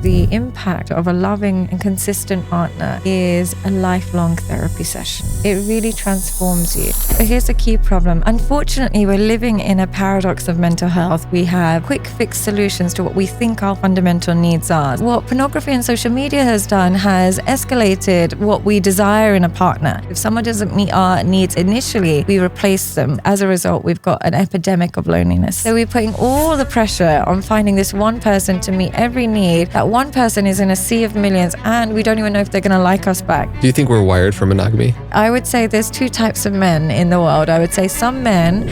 The impact of a loving and consistent partner is a lifelong therapy session. It really transforms you. But here's the key problem. Unfortunately, we're living in a paradox of mental health. We have quick fix solutions to what we think our fundamental needs are. What pornography and social media has done has escalated what we desire in a partner. If someone doesn't meet our needs initially, we replace them. As a result, we've got an epidemic of loneliness. So we're putting all the pressure on finding this one person to meet every need. That one person is in a sea of millions, and we don't even know if they're going to like us back. Do you think we're wired for monogamy? I would say there's two types of men in the world. I would say some men.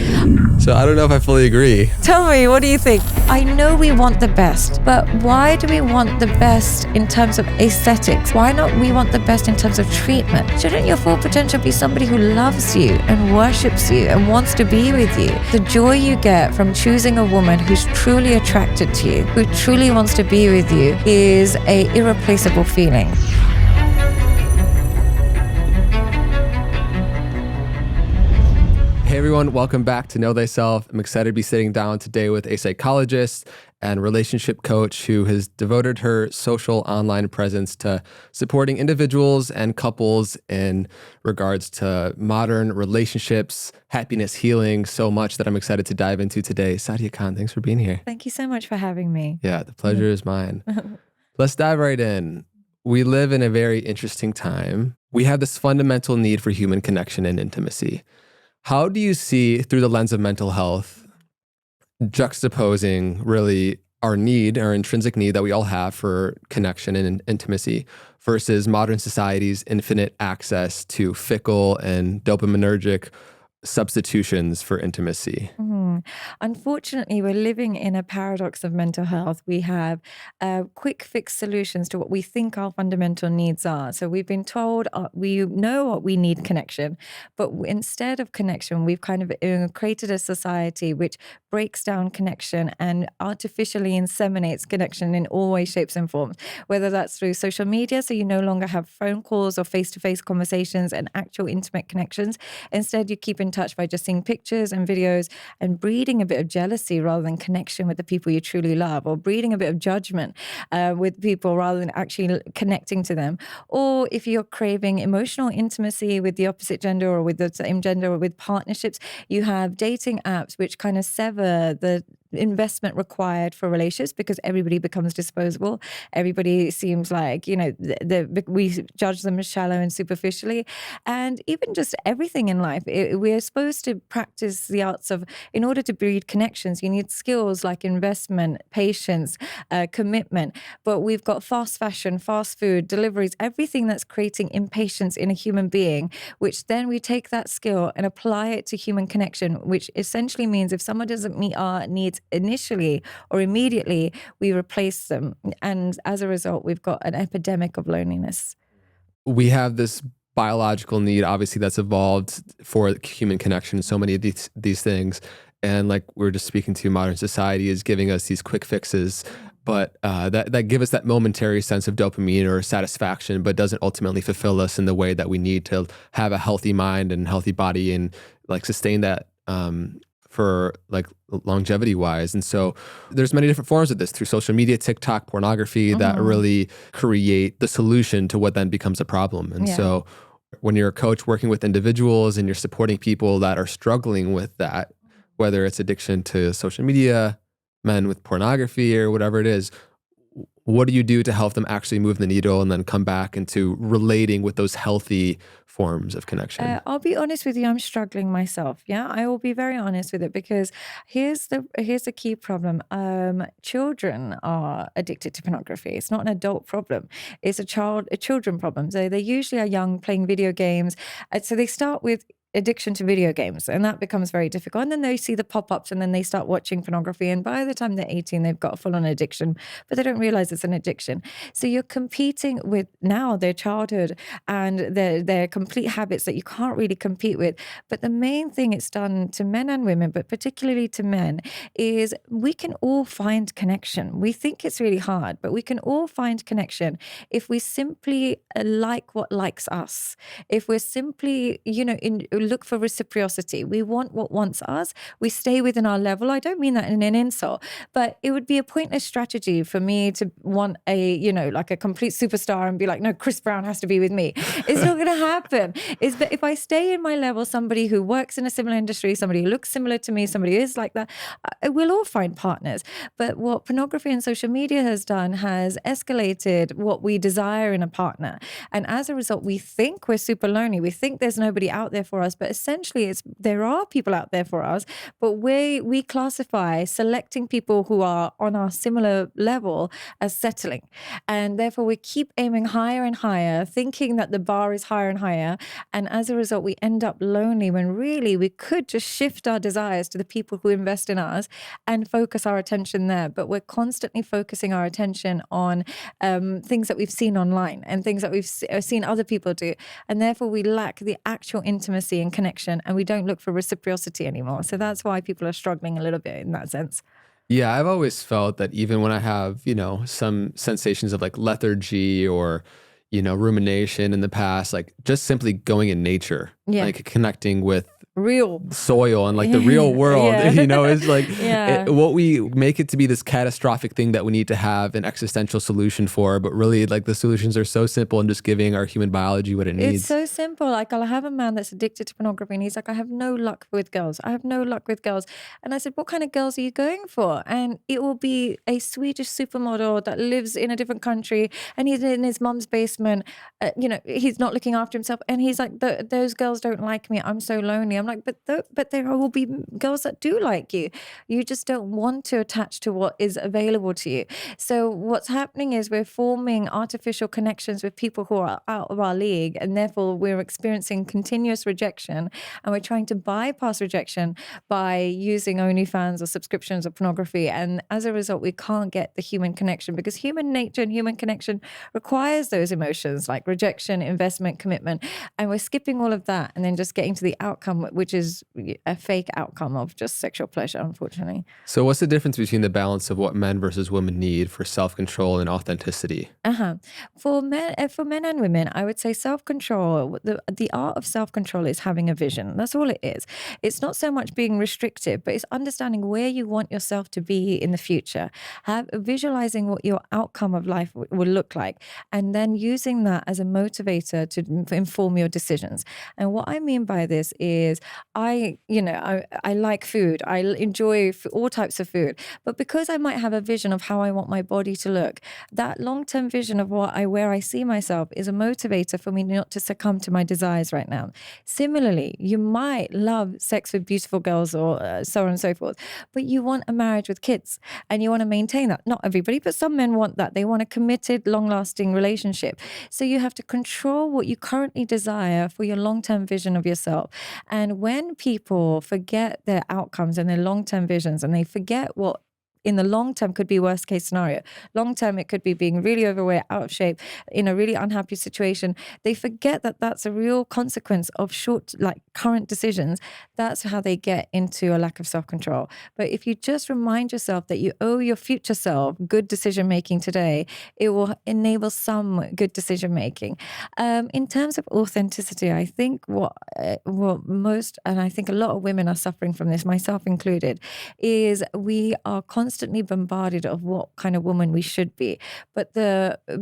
So I don't know if I fully agree. Tell me, what do you think? I know we want the best, but why do we want the best in terms of aesthetics? Why not we want the best in terms of treatment? Shouldn't your full potential be somebody who loves you and worships you and wants to be with you? The joy you get from choosing a woman who's truly attracted to you, who truly wants to be with you, is a irreplaceable feeling. Hey everyone, welcome back to Know Thyself. I'm excited to be sitting down today with a psychologist and relationship coach who has devoted her social online presence to supporting individuals and couples in regards to modern relationships, happiness, healing, so much that I'm excited to dive into today. Sadia Khan, thanks for being here. Thank you so much for having me. Yeah, the pleasure is mine. Let's dive right in. We live in a very interesting time. We have this fundamental need for human connection and intimacy. How do you see, through the lens of mental health, juxtaposing really our need, our intrinsic need that we all have for connection and intimacy versus modern society's infinite access to fickle and dopaminergic substitutions for intimacy? Unfortunately, we're living in a paradox of mental health. We have quick fix solutions to what we think our fundamental needs are. So we've been told we know what we need connection, but instead of connection, we've kind of created a society which breaks down connection and artificially inseminates connection in all ways, shapes, and forms, whether that's through social media, so you no longer have phone calls or face-to-face conversations and actual intimate connections. Instead, you keep in touch by just seeing pictures and videos and breeding a bit of jealousy rather than connection with the people you truly love, or breeding a bit of judgment with people rather than actually connecting to them. Or if you're craving emotional intimacy with the opposite gender or with the same gender or with partnerships, you have dating apps which kind of sever the investment required for relationships because everybody becomes disposable. Everybody seems like, we judge them as shallow and superficially. And even just everything in life, we're supposed to practice the arts of, in order to breed connections, you need skills like investment, patience, commitment. But we've got fast fashion, fast food, deliveries, everything that's creating impatience in a human being, which then we take that skill and apply it to human connection, which essentially means if someone doesn't meet our needs initially or immediately, we replace them. And as a result, we've got an epidemic of loneliness. We have this biological need, obviously, that's evolved for human connection. So many of these things. And like we were just speaking to, modern society is giving us these quick fixes, but that give us that momentary sense of dopamine or satisfaction, but doesn't ultimately fulfill us in the way that we need to have a healthy mind and healthy body and like sustain that for like longevity wise. And so there's many different forms of this through social media, TikTok, pornography that really create the solution to what then becomes a problem. And so when you're a coach working with individuals and you're supporting people that are struggling with that, whether it's addiction to social media, men with pornography or whatever it is, what do you do to help them actually move the needle and then come back into relating with those healthy forms of connection? I'll be honest with you, I'm struggling myself. Yeah, I will be very honest with it because here's the key problem. Children are addicted to pornography. It's not an adult problem. It's a children problem. So they usually are young, playing video games. So they start with addiction to video games, and that becomes very difficult. And then they see the pop-ups and then they start watching pornography, and by the time they're 18 they've got a full-on addiction, but they don't realize it's an addiction. So you're competing with now their childhood and their complete habits that you can't really compete with. But the main thing it's done to men and women, but particularly to men, is we can all find connection. We think it's really hard, but we can all find connection if we simply like what likes us, if we're simply look for reciprocity. We want what wants us. We stay within our level. I don't mean that in an insult, but it would be a pointless strategy for me to want like a complete superstar and be like, no, Chris Brown has to be with me. It's not going to happen. But if I stay in my level, somebody who works in a similar industry, somebody who looks similar to me, somebody who is like that, we'll all find partners. But what pornography and social media has done has escalated what we desire in a partner. And as a result, we think we're super lonely. We think there's nobody out there for us, but essentially there are people out there for us, but we classify selecting people who are on our similar level as settling. And therefore we keep aiming higher and higher, thinking that the bar is higher and higher. And as a result, we end up lonely when really we could just shift our desires to the people who invest in us and focus our attention there. But we're constantly focusing our attention on things that we've seen online and things that we've seen other people do. And therefore we lack the actual intimacy and connection, and we don't look for reciprocity anymore. So that's why people are struggling a little bit in that sense. Yeah, I've always felt that even when I have, some sensations of like lethargy or, rumination in the past, like just simply going in nature, like connecting with real soil and like the real world, is like what we make it to be this catastrophic thing that we need to have an existential solution for. But really, like the solutions are so simple and just giving our human biology what it needs. It's so simple. Like I'll have a man that's addicted to pornography and he's like, I have no luck with girls. I have no luck with girls. And I said, what kind of girls are you going for? And it will be a Swedish supermodel that lives in a different country and he's in his mum's basement. He's not looking after himself. And he's like, those girls don't like me. I'm so lonely. I'm like, but there will be girls that do like you. You just don't want to attach to what is available to you. So what's happening is we're forming artificial connections with people who are out of our league, and therefore we're experiencing continuous rejection, and we're trying to bypass rejection by using OnlyFans or subscriptions of pornography. And as a result, we can't get the human connection, because human nature and human connection requires those emotions like rejection, investment, commitment. And we're skipping all of that and then just getting to the outcome, which is a fake outcome of just sexual pleasure, unfortunately. So what's the difference between the balance of what men versus women need for self-control and authenticity? For men and women, I would say self-control, the art of self-control is having a vision. That's all it is. It's not so much being restrictive, but it's understanding where you want yourself to be in the future, visualizing what your outcome of life will look like, and then using that as a motivator to inform your decisions. And what I mean by this is I like food. I enjoy all types of food. But because I might have a vision of how I want my body to look, that long-term vision of where I see myself is a motivator for me not to succumb to my desires right now. Similarly, you might love sex with beautiful girls or so on and so forth, but you want a marriage with kids and you want to maintain that. Not everybody, but some men want that. They want a committed, long-lasting relationship. So you have to control what you currently desire for your long-term vision of yourself. And when people forget their outcomes and their long-term visions, and they forget what in the long term could be worst case scenario. Long term, it could be being really overweight, out of shape, in a really unhappy situation. They forget that that's a real consequence of current decisions. That's how they get into a lack of self-control. But if you just remind yourself that you owe your future self good decision making today, it will enable some good decision making. In terms of authenticity, I think what most, and I think a lot of women are suffering from this, myself included, is we are constantly bombarded of what kind of woman we should be. But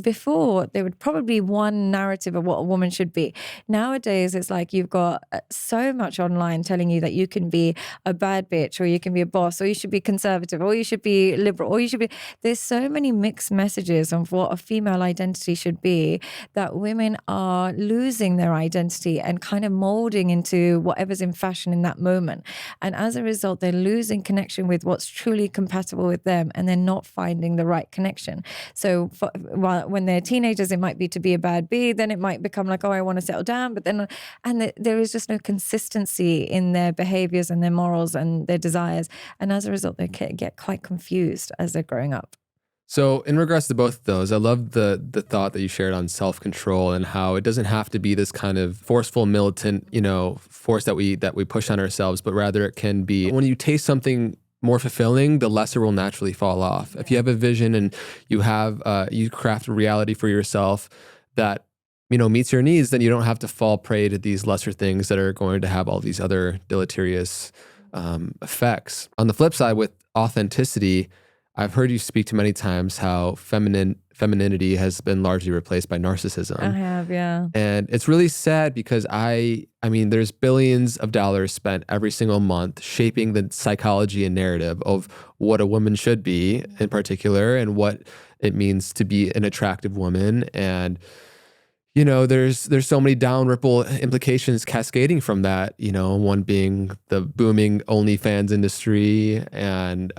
before there would probably be one narrative of what a woman should be. Nowadays, it's like you've got so much online telling you that you can be a bad bitch, or you can be a boss, or you should be conservative, or you should be liberal, or you should be. There's so many mixed messages of what a female identity should be that women are losing their identity and kind of molding into whatever's in fashion in that moment. And as a result, they're losing connection with what's truly compatible with them, and they're not finding the right connection. So when they're teenagers, it might be to be a bad bee, then it might become like, oh, I want to settle down, but then there is just no consistency in their behaviors and their morals and their desires, and as a result they get quite confused as they're growing up. So in regards to both of those, I love the thought that you shared on self-control and how it doesn't have to be this kind of forceful, militant, force that we push on ourselves, but rather it can be when you taste something more fulfilling, the lesser will naturally fall off. If you have a vision and you craft a reality for yourself that meets your needs, then you don't have to fall prey to these lesser things that are going to have all these other deleterious effects. On the flip side, with authenticity, I've heard you speak to many times how femininity has been largely replaced by I narcissism. have, yeah. And it's really sad because I mean, there's billions of dollars spent every single month shaping the psychology and narrative of what a woman should be in particular and what it means to be an attractive woman. And there's so many down ripple implications cascading from that. One being the booming OnlyFans industry and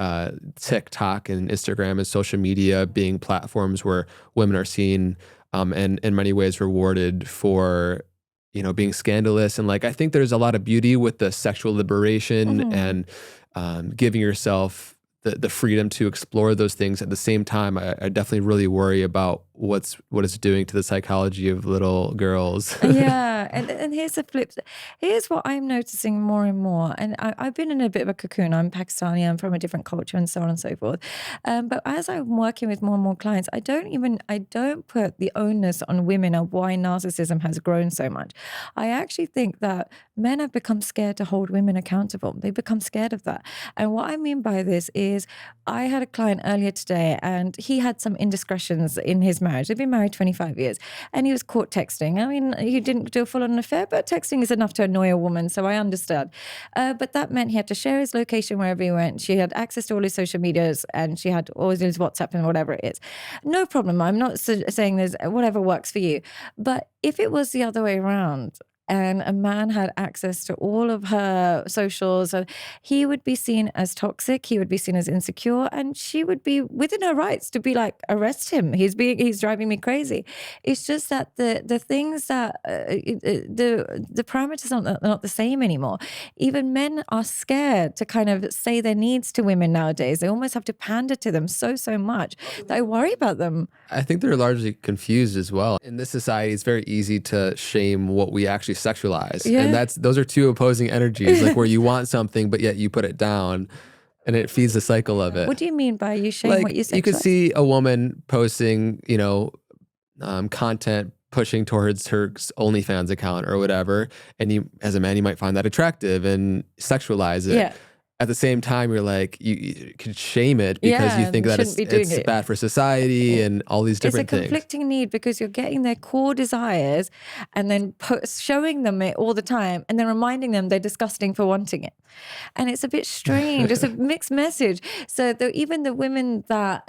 TikTok and Instagram and social media being platforms where women are seen and in many ways rewarded for being scandalous. And like I think there's a lot of beauty with the sexual liberation Mhm. and giving yourself the freedom to explore those things. At the same time, I definitely really worry about what it's doing to the psychology of little girls. Yeah, and here's the flip. Here's what I'm noticing more and more. And I've been in a bit of a cocoon. I'm Pakistani. I'm from a different culture, and so on and so forth. But as I'm working with more and more clients, I don't put the onus on women of why narcissism has grown so much. I actually think that men have become scared to hold women accountable. They become scared of that. And what I mean by this is, I had a client earlier today, and he had some indiscretions in his marriage. They've been married 25 years, and he was caught texting. I mean, he didn't do a full-on affair, but texting is enough to annoy a woman, so I understand. But that meant he had to share his location wherever he went. She had access to all his social medias, and she had all his WhatsApp and whatever it is. No problem. I'm not saying there's whatever works for you. But if it was the other way around, and a man had access to all of her socials, he would be seen as toxic, he would be seen as insecure, and she would be within her rights to be like, arrest him. He's driving me crazy. It's just that the things that the parameters are not the same anymore. Even men are scared to kind of say their needs to women nowadays. They almost have to pander to them so much that I worry about them. I think they're largely confused as well. In this society, it's very easy to shame what we actually sexualize. And Yeah. those are two opposing energies, like where you want something, but yet you put it down and it feeds the cycle of it. What do you mean by you shame what Like you you could sexualize? see a woman posting, content pushing towards her OnlyFans account or whatever. And you, as a man, you might find that attractive and sexualize it. Yeah. At the same time, you're like, you could shame it because you Yeah, think and that shouldn't be doing it's it. bad for society and all these It's a different things. conflicting need because you're getting their core desires and then showing them it all the time and then reminding them they're disgusting for wanting it. And it's a bit strange. It's a mixed message. So even the women that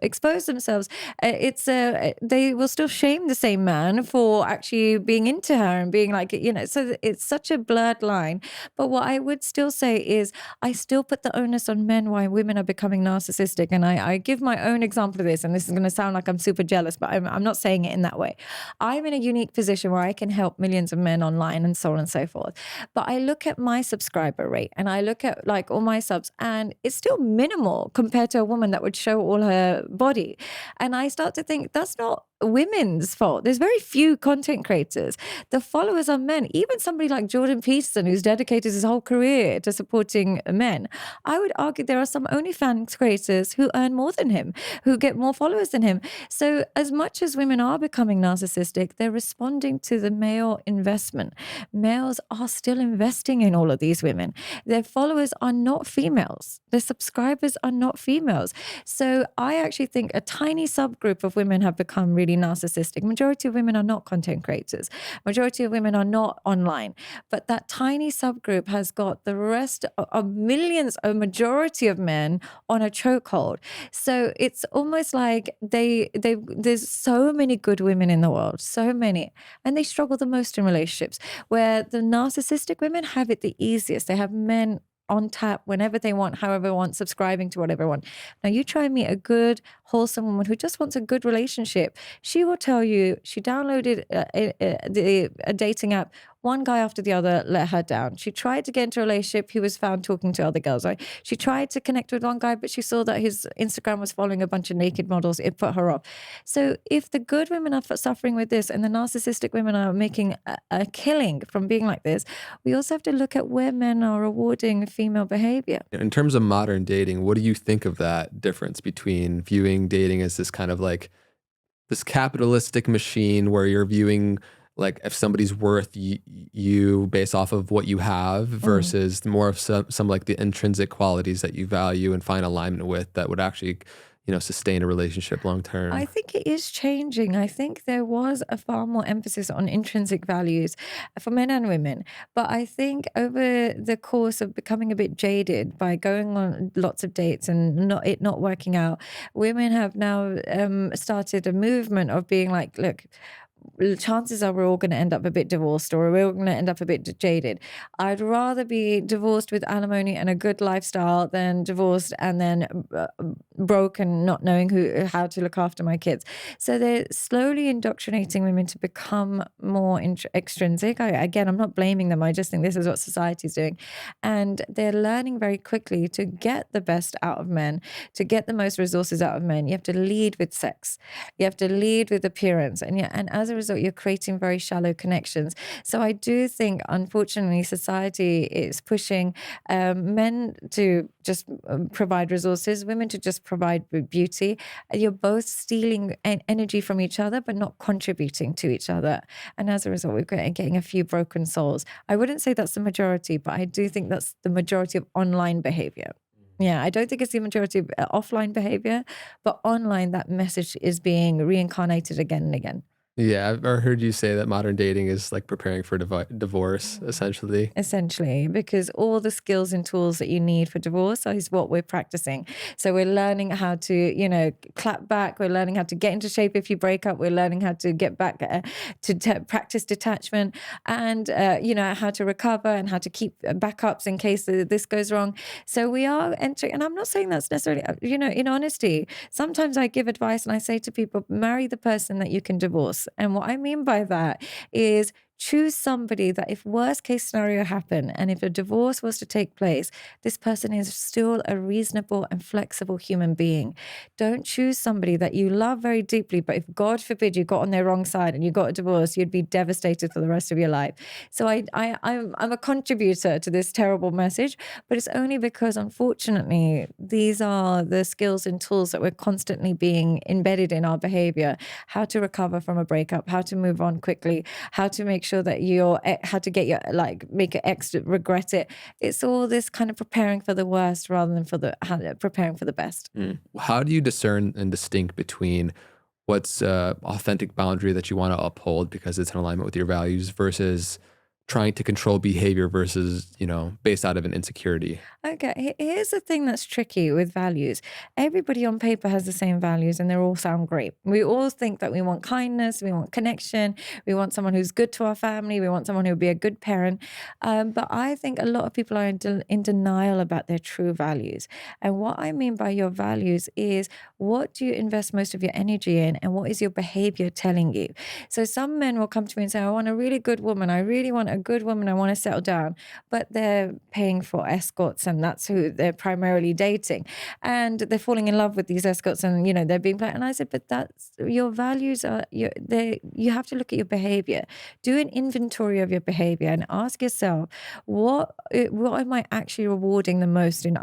expose themselves, they will still shame the same man for actually being into her and being like, So it's such a blurred line. But what I would still say is, I still put the onus on men why women are becoming narcissistic, and I give my own example of this. And this is going to sound like I'm super jealous, but I'm not saying it in that way. I'm in a unique position where I can help millions of men online and so on and so forth. But I look at my subscriber rate and I look at like all my subs, and it's still minimal compared to a woman that would show all her body. And I start to think that's not women's fault. There's very few content creators. The followers are men. Even somebody like Jordan Peterson, who's dedicated his whole career to supporting men. I would argue there are some OnlyFans creators who earn more than him, who get more followers than him. So as much as women are becoming narcissistic, they're responding to the male investment. Males are still investing in all of these women. Their followers are not females. Their subscribers are not females. So I actually think a tiny subgroup of women have become really narcissistic. Majority of women are not content creators. Majority of women are not online. But that tiny subgroup has got the rest of millions, a majority of men on a chokehold. So it's almost like there's so many good women in the world, so many, and they struggle the most in relationships, where the narcissistic women have it the easiest. They have men on tap whenever they want, however they want, subscribing to whatever they want. Now you try and meet a good, wholesome woman who just wants a good relationship. She will tell you she downloaded a dating app. One guy after the other let her down. She tried to get into a relationship. He was found talking to other girls, right? She tried to connect with one guy, but she saw that his Instagram was following a bunch of naked models. It put her off. So if the good women are suffering with this and the narcissistic women are making a killing from being like this, we also have to look at where men are rewarding female behavior. In terms of modern dating, what do you think of that difference between viewing dating as this kind of like this capitalistic machine where you're viewing like if somebody's worth you based off of what you have versus more of some like the intrinsic qualities that you value and find alignment with that would actually, sustain a relationship long term. I think it is changing. I think there was a far more emphasis on intrinsic values for men and women. But I think over the course of becoming a bit jaded by going on lots of dates and not working out, women have now started a movement of being like, look, chances are we're all going to end up a bit divorced, or we're all going to end up a bit jaded. I'd rather be divorced with alimony and a good lifestyle than divorced and then broke and not knowing how to look after my kids. So they're slowly indoctrinating women to become more extrinsic. Again, I'm not blaming them. I just think this is what society's doing. And they're learning very quickly to get the best out of men, to get the most resources out of men. You have to lead with sex. You have to lead with appearance. And as a result, you're creating very shallow connections. So I do think, unfortunately, society is pushing men to just provide resources, women to just provide beauty. You're both stealing energy from each other, but not contributing to each other. And as a result, we're getting a few broken souls. I wouldn't say that's the majority, but I do think that's the majority of online behavior. Yeah, I don't think it's the majority of offline behavior, but online, that message is being reincarnated again and again. Yeah, I've heard you say that modern dating is like preparing for divorce, essentially. Essentially, because all the skills and tools that you need for divorce is what we're practicing. So we're learning how to, clap back. We're learning how to get into shape if you break up. We're learning how to get back to practice detachment and, how to recover and how to keep backups in case this goes wrong. So we are entering, and I'm not saying that's necessarily, in honesty, sometimes I give advice and I say to people, marry the person that you can divorce. And what I mean by that is choose somebody that if worst case scenario happened and if a divorce was to take place, this person is still a reasonable and flexible human being. Don't choose somebody that you love very deeply, but if God forbid you got on their wrong side and you got a divorce, you'd be devastated for the rest of your life. So I'm a contributor to this terrible message, but it's only because unfortunately these are the skills and tools that we're constantly being embedded in our behavior. How to recover from a breakup, how to move on quickly, how to make sure that how to get make your ex regret it. It's all this kind of preparing for the worst rather than preparing for the best. How do you discern and distinct between what's authentic boundary that you want to uphold because it's in alignment with your values versus trying to control behavior versus, based out of an insecurity? Okay, here's the thing that's tricky with values. Everybody on paper has the same values and they all sound great. We all think that we want kindness, we want connection, we want someone who's good to our family, we want someone who'll be a good parent. But I think a lot of people are in denial about their true values. And what I mean by your values is what do you invest most of your energy in and what is your behavior telling you? So some men will come to me and say, I want a really good woman. I really want a good woman. I want to settle down. But they're paying for escorts and that's who they're primarily dating. And they're falling in love with these escorts and, they're being played. And I said, but that's your values you have to look at your behavior. Do an inventory of your behavior and ask yourself, what am I actually rewarding the most in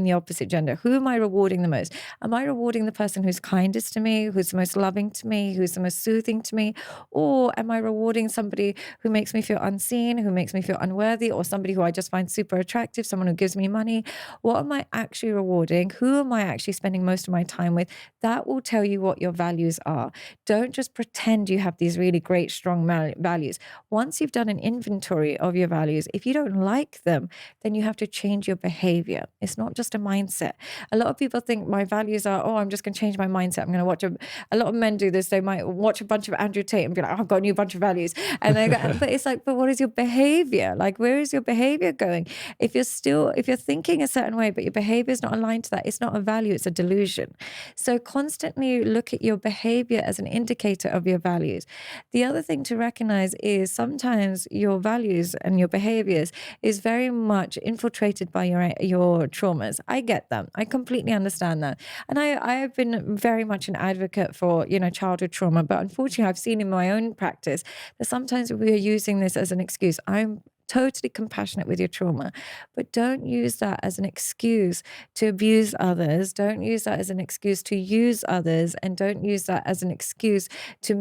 the opposite gender? Who am I rewarding the most? Am I rewarding the person who's kindest to me, who's the most loving to me, who's the most soothing to me? Or am I rewarding somebody who makes me feel unseen, who makes me feel unworthy, or somebody who I just find super attractive, someone who gives me money? What am I actually rewarding? Who am I actually spending most of my time with? That will tell you what your values are. Don't just pretend you have these really great, strong values. Once you've done an inventory of your values, if you don't like them, then you have to change your behavior. It's not just a mindset. A lot of people think my values are, I'm just going to change my mindset. I'm going to watch a lot of men do this. They might watch a bunch of Andrew Tate and be like, I've got a new bunch of values. And they go, but it's like, but what is your behavior? Like, where is your behavior going? If you're thinking a certain way, but your behavior is not aligned to that, it's not a value, it's a delusion. So constantly look at your behavior as an indicator of your values. The other thing to recognize is sometimes your values and your behaviors is very much infiltrated by your traumas. I get them. I completely understand that. And I have been very much an advocate for, childhood trauma, but unfortunately I've seen in my own practice that sometimes we are using this as an excuse. I'm totally compassionate with your trauma, but don't use that as an excuse to abuse others. Don't use that as an excuse to use others, and don't use that as an excuse to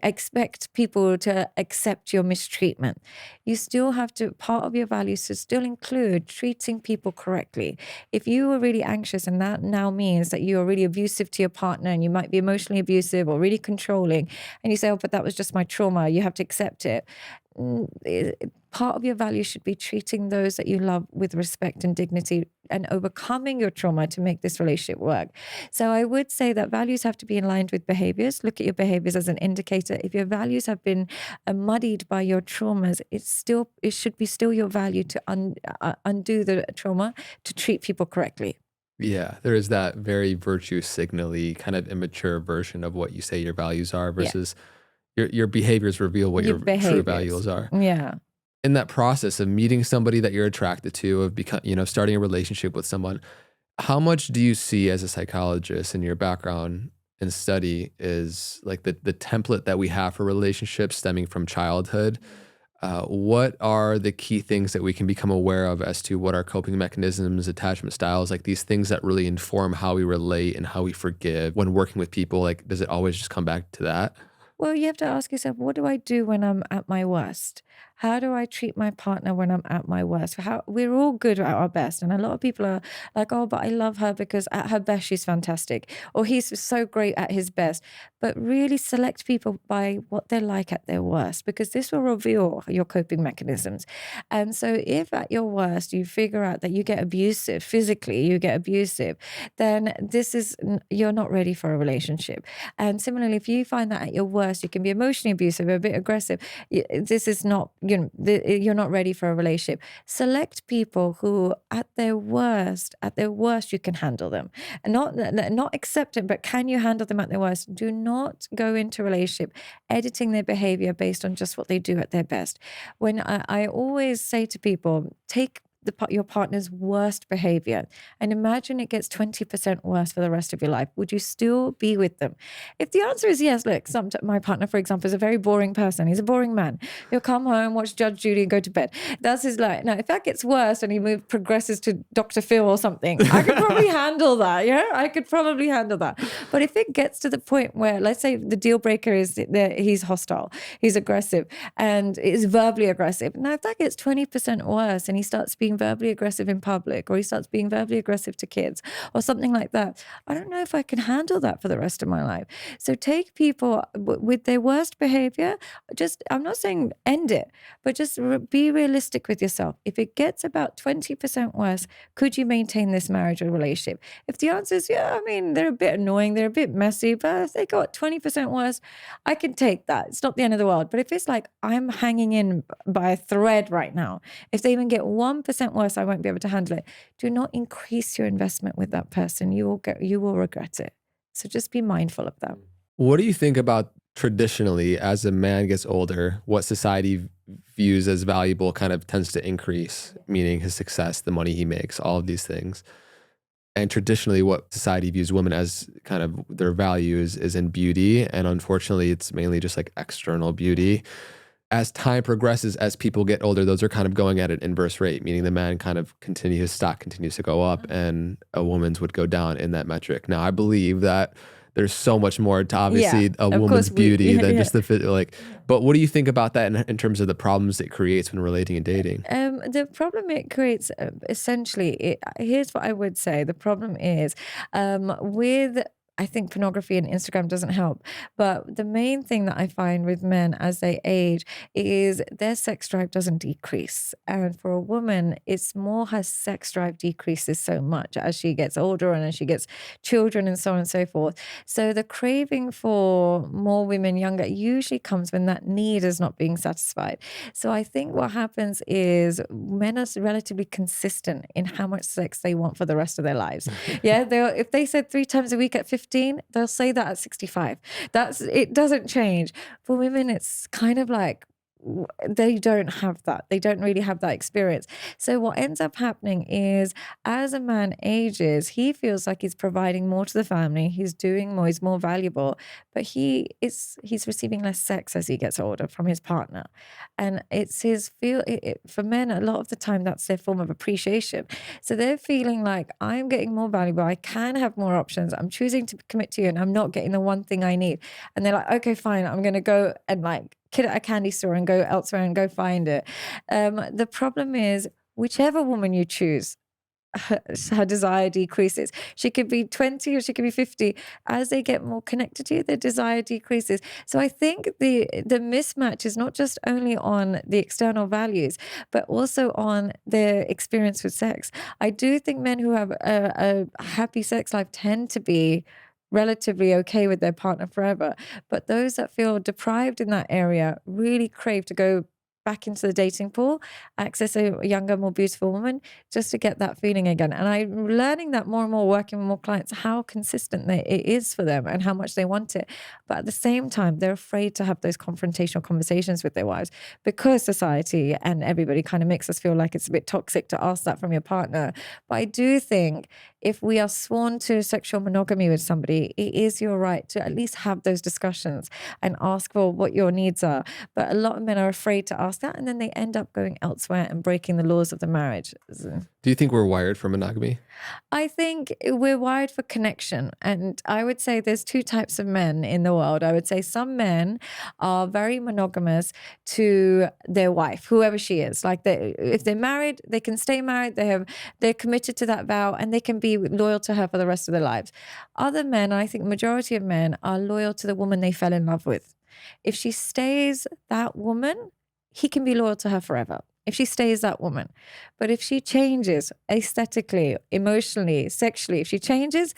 expect people to accept your mistreatment. You still have to, part of your values to still include treating people correctly. If you are really anxious and that now means that you are really abusive to your partner, and you might be emotionally abusive or really controlling, and you say, oh, but that was just my trauma, you have to accept it. Part of your value should be treating those that you love with respect and dignity, and overcoming your trauma to make this relationship work. So I would say that values have to be aligned with behaviors. Look at your behaviors as an indicator. If your values have been muddied by your traumas, it should be still your value to undo the trauma, to treat people correctly. Yeah, there is that very virtue signally kind of immature version of what you say your values are versus your behaviors reveal what your true values are. Yeah. In that process of meeting somebody that you're attracted to, of starting a relationship with someone, how much do you see as a psychologist in your background and study is like the template that we have for relationships stemming from childhood? What are the key things that we can become aware of as to what our coping mechanisms, attachment styles, like these things that really inform how we relate and how we forgive when working with people? Like, does it always just come back to that? Well, you have to ask yourself, what do I do when I'm at my worst? How do I treat my partner when I'm at my worst? We're all good at our best. And a lot of people are like, oh, but I love her because at her best, she's fantastic. Or he's so great at his best. But really select people by what they're like at their worst, because this will reveal your coping mechanisms. And so if at your worst, you figure out that you get abusive, physically, you get abusive, then you're not ready for a relationship. And similarly, if you find that at your worst, you can be emotionally abusive, a bit aggressive, this is not, you're not ready for a relationship. Select people who at their worst, you can handle them. And not accept it, but can you handle them at their worst? Do not go into a relationship editing their behavior based on just what they do at their best. When I always say to people, take your partner's worst behavior and imagine it gets 20% worse for the rest of your life. Would you still be with them? If the answer is yes, look, my partner, for example, is a very boring person. He's a boring man. He'll come home, watch Judge Judy and go to bed. That's his life. Now, if that gets worse and he progresses to Dr. Phil or something, I could probably handle that. Yeah, I could probably handle that. But if it gets to the point where, let's say the deal breaker is he's hostile, he's aggressive, and is verbally aggressive. Now, if that gets 20% worse and he starts being verbally aggressive in public, or he starts being verbally aggressive to kids or something like that, I don't know if I can handle that for the rest of my life. So take people with their worst behavior, I'm not saying end it, but just be realistic with yourself. If it gets about 20% worse, could you maintain this marriage or relationship? If the answer is, yeah, I mean, they're a bit annoying, they're a bit messy, but if they got 20% worse, I can take that. It's not the end of the world. But if it's like, I'm hanging in by a thread right now, if they even get 1% worse, I won't be able to handle it. Do not increase your investment with that person. You will regret it. So just be mindful of that. What do you think about traditionally, as a man gets older, what society views as valuable kind of tends to increase, meaning his success, the money he makes, all of these things. And traditionally, what society views women as kind of their value is in beauty. And unfortunately, it's mainly just like external beauty. As time progresses, as people get older, those are kind of going at an inverse rate, meaning the man kind of his stock continues to go up and a woman's would go down in that metric. Now, I believe that there's so much more to obviously a woman's beauty than just the fit. But what do you think about that in terms of the problems it creates when relating and dating? The problem it creates, essentially, here's what I would say. The problem is with, I think pornography and Instagram doesn't help. But the main thing that I find with men as they age is their sex drive doesn't decrease. And for a woman, it's more her sex drive decreases so much as she gets older and as she gets children and so on and so forth. So the craving for more women younger usually comes when that need is not being satisfied. So I think what happens is men are relatively consistent in how much sex they want for the rest of their lives. Yeah, if they said 3 times a week at 15, they'll say that at 65. It doesn't change. For women, it's kind of like they don't have that. They don't really have that experience. So what ends up happening is, as a man ages, he feels like he's providing more to the family. He's doing more. He's more valuable, but he's receiving less sex as he gets older from his partner, and it's his for men. A lot of the time, that's their form of appreciation. So they're feeling like, I'm getting more valuable. I can have more options. I'm choosing to commit to you, and I'm not getting the one thing I need. And they're like, okay, fine. I'm going to go and like kid at a candy store and go elsewhere and go find it. The problem is, whichever woman you choose, her desire decreases. She could be 20 or she could be 50. As they get more connected to you, their desire decreases. So I think the mismatch is not just only on the external values, but also on their experience with sex. I do think men who have a happy sex life tend to be relatively okay with their partner forever. But those that feel deprived in that area really crave to go back into the dating pool, access a younger, more beautiful woman, just to get that feeling again. And I'm learning that more and more, working with more clients, how consistent it is for them and how much they want it. But at the same time, they're afraid to have those confrontational conversations with their wives, because society and everybody kind of makes us feel like it's a bit toxic to ask that from your partner. But I do think if we are sworn to sexual monogamy with somebody, it is your right to at least have those discussions and ask for what your needs are. But a lot of men are afraid to ask that, and then they end up going elsewhere and breaking the laws of the marriage. Do you think we're wired for monogamy? I think we're wired for connection. And I would say there's two types of men in the world. I would say some men are very monogamous to their wife, whoever she is. Like if they're married, they can stay married. They're committed to that vow, and they can be loyal to her for the rest of their lives. Other men, I think majority of men, are loyal to the woman they fell in love with. If she stays that woman, he can be loyal to her forever. If she stays that woman. But if she changes aesthetically, emotionally, sexually, if she changes,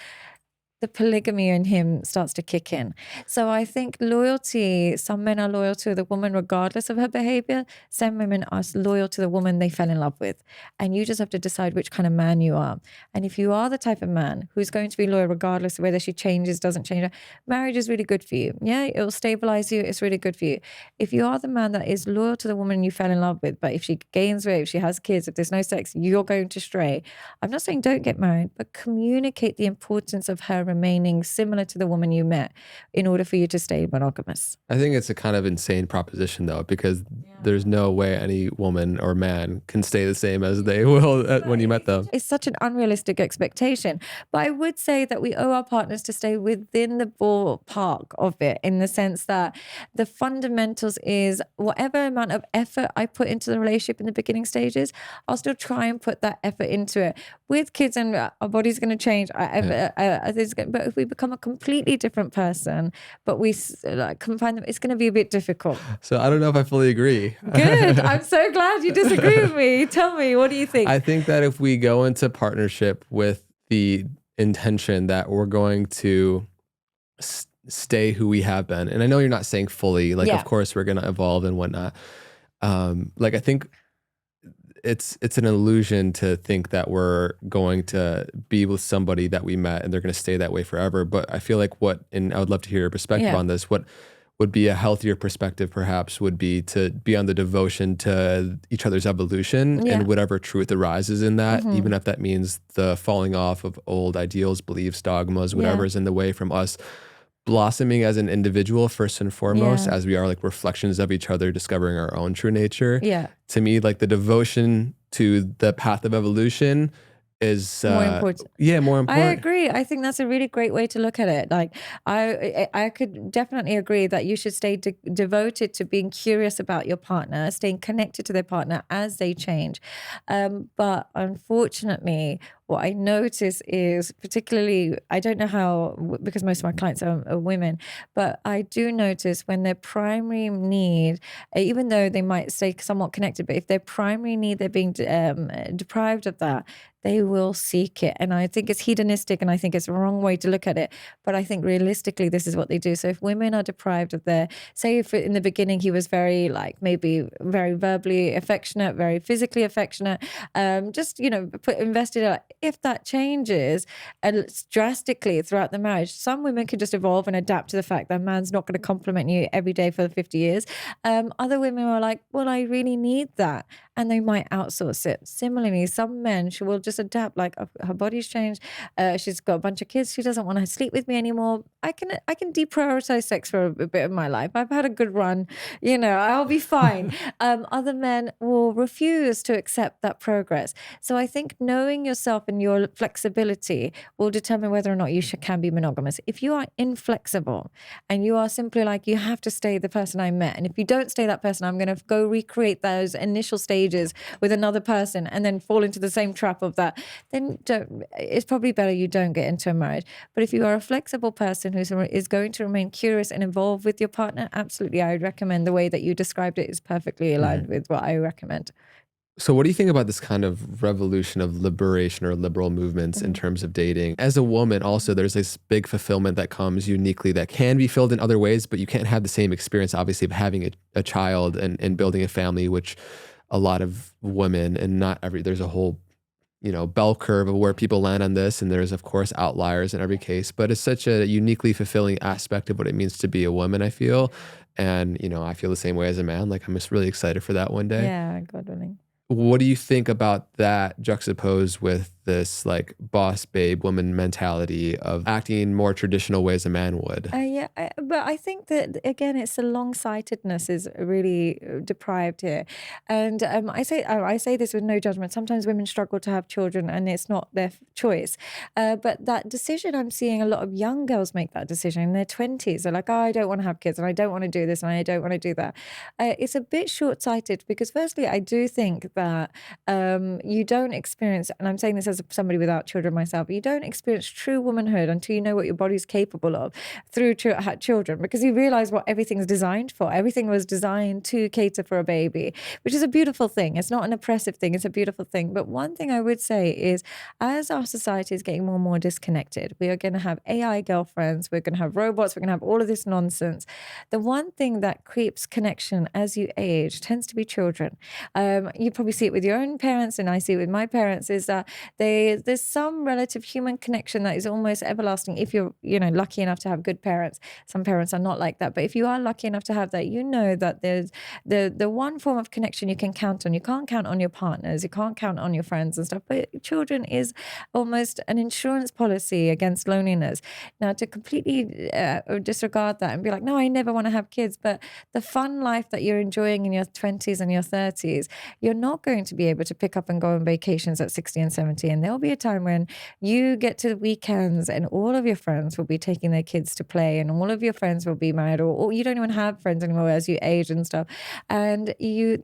the polygamy in him starts to kick in. So I think loyalty, some men are loyal to the woman regardless of her behavior. Some women are loyal to the woman they fell in love with. And you just have to decide which kind of man you are. And if you are the type of man who's going to be loyal regardless of whether she changes, doesn't change, marriage is really good for you. Yeah, it will stabilize you. It's really good for you. If you are the man that is loyal to the woman you fell in love with, but if she gains weight, if she has kids, if there's no sex, you're going to stray. I'm not saying don't get married, but communicate the importance of her remaining similar to the woman you met in order for you to stay monogamous. I think it's a kind of insane proposition though, because there's no way any woman or man can stay the same as they will when you met them. It's such an unrealistic expectation. But I would say that we owe our partners to stay within the ballpark of it, in the sense that the fundamentals is whatever amount of effort I put into the relationship in the beginning stages, I'll still try and put that effort into it. With kids, and our body's going to change. But if we become a completely different person, but we confine them, it's going to be a bit difficult. So I don't know if I fully agree. Good. I'm so glad you disagree with me. Tell me, what do you think? I think that if we go into partnership with the intention that we're going to stay who we have been, and I know you're not saying fully, like, of course we're going to evolve and whatnot. Like, I think it's an illusion to think that we're going to be with somebody that we met and they're going to stay that way forever. But I feel like and I would love to hear your perspective on this. What would be a healthier perspective perhaps would be to be on the devotion to each other's evolution and whatever truth arises in that, even if that means the falling off of old ideals, beliefs, dogmas, whatever is in the way from us blossoming as an individual first and foremost, as we are like reflections of each other, discovering our own true nature. To me, like the devotion to the path of evolution is more important. More important. I agree. I think that's a really great way to look at it. Like I could definitely agree that you should stay devoted to being curious about your partner, staying connected to their partner as they change. But unfortunately, what I notice is, particularly, I don't know how, because most of my clients are women, but I do notice when their primary need, even though they might stay somewhat connected, but if their primary need, they're being deprived of that, they will seek it. And I think it's hedonistic, and I think it's the wrong way to look at it. But I think realistically, this is what they do. So if women are deprived of say if in the beginning he was very, like, maybe very verbally affectionate, very physically affectionate, just, invested if that changes drastically throughout the marriage, some women can just evolve and adapt to the fact that a man's not going to compliment you every day for 50 years. Other women are like, well, I really need that. And they might outsource it. Similarly, some men, she will just adapt, like, her body's changed. She's got a bunch of kids. She doesn't want to sleep with me anymore. I can deprioritize sex for a bit of my life. I've had a good run. I'll be fine. Other men will refuse to accept that progress. So I think knowing yourself and your flexibility will determine whether or not you can be monogamous. If you are inflexible and you are simply like, you have to stay the person I met, and if you don't stay that person, I'm going to go recreate those initial stages with another person and then fall into the same trap of that, then it's probably better you don't get into a marriage. But if you are a flexible person who is going to remain curious and involved with your partner, absolutely, I would recommend the way that you described it is perfectly aligned with what I recommend. So what do you think about this kind of revolution of liberation or liberal movements in terms of dating? As a woman, also, there's this big fulfillment that comes uniquely that can be filled in other ways, but you can't have the same experience, obviously, of having a child and building a family, which a lot of women, and not every, there's a whole, bell curve of where people land on this. And there's, of course, outliers in every case, but it's such a uniquely fulfilling aspect of what it means to be a woman, I feel. And, I feel the same way as a man. Like, I'm just really excited for that one day. Yeah, God willing. What do you think about that juxtaposed with this like boss babe woman mentality of acting more traditional ways a man would? But I think that, again, it's the long-sightedness is really deprived here. And I say this with no judgment. Sometimes women struggle to have children and it's not their choice. But that decision, I'm seeing a lot of young girls make that decision in their 20s. They're like, oh, I don't want to have kids and I don't want to do this and I don't want to do that. It's a bit short-sighted because firstly, I do think that you don't experience, and I'm saying this as somebody without children myself, you don't experience true womanhood until you know what your body's capable of through children, because you realize what everything's designed for. Everything was designed to cater for a baby, which is a beautiful thing. It's not an oppressive thing. It's a beautiful thing. But one thing I would say is, as our society is getting more and more disconnected, we are going to have AI girlfriends, we're going to have robots, we're going to have all of this nonsense. The one thing that creeps connection as you age tends to be children. You probably see it with your own parents, and I see it with my parents, is that there's some relative human connection that is almost everlasting if you're, lucky enough to have good parents. Some parents are not like that. But if you are lucky enough to have that, that there's the one form of connection you can count on. You can't count on your partners. You can't count on your friends and stuff. But children is almost an insurance policy against loneliness. Now, to completely disregard that and be like, no, I never want to have kids. But the fun life that you're enjoying in your 20s and your 30s, you're not going to be able to pick up and go on vacations at 60 and 70. And there'll be a time when you get to the weekends and all of your friends will be taking their kids to play and all of your friends will be married, or you don't even have friends anymore as you age and stuff. And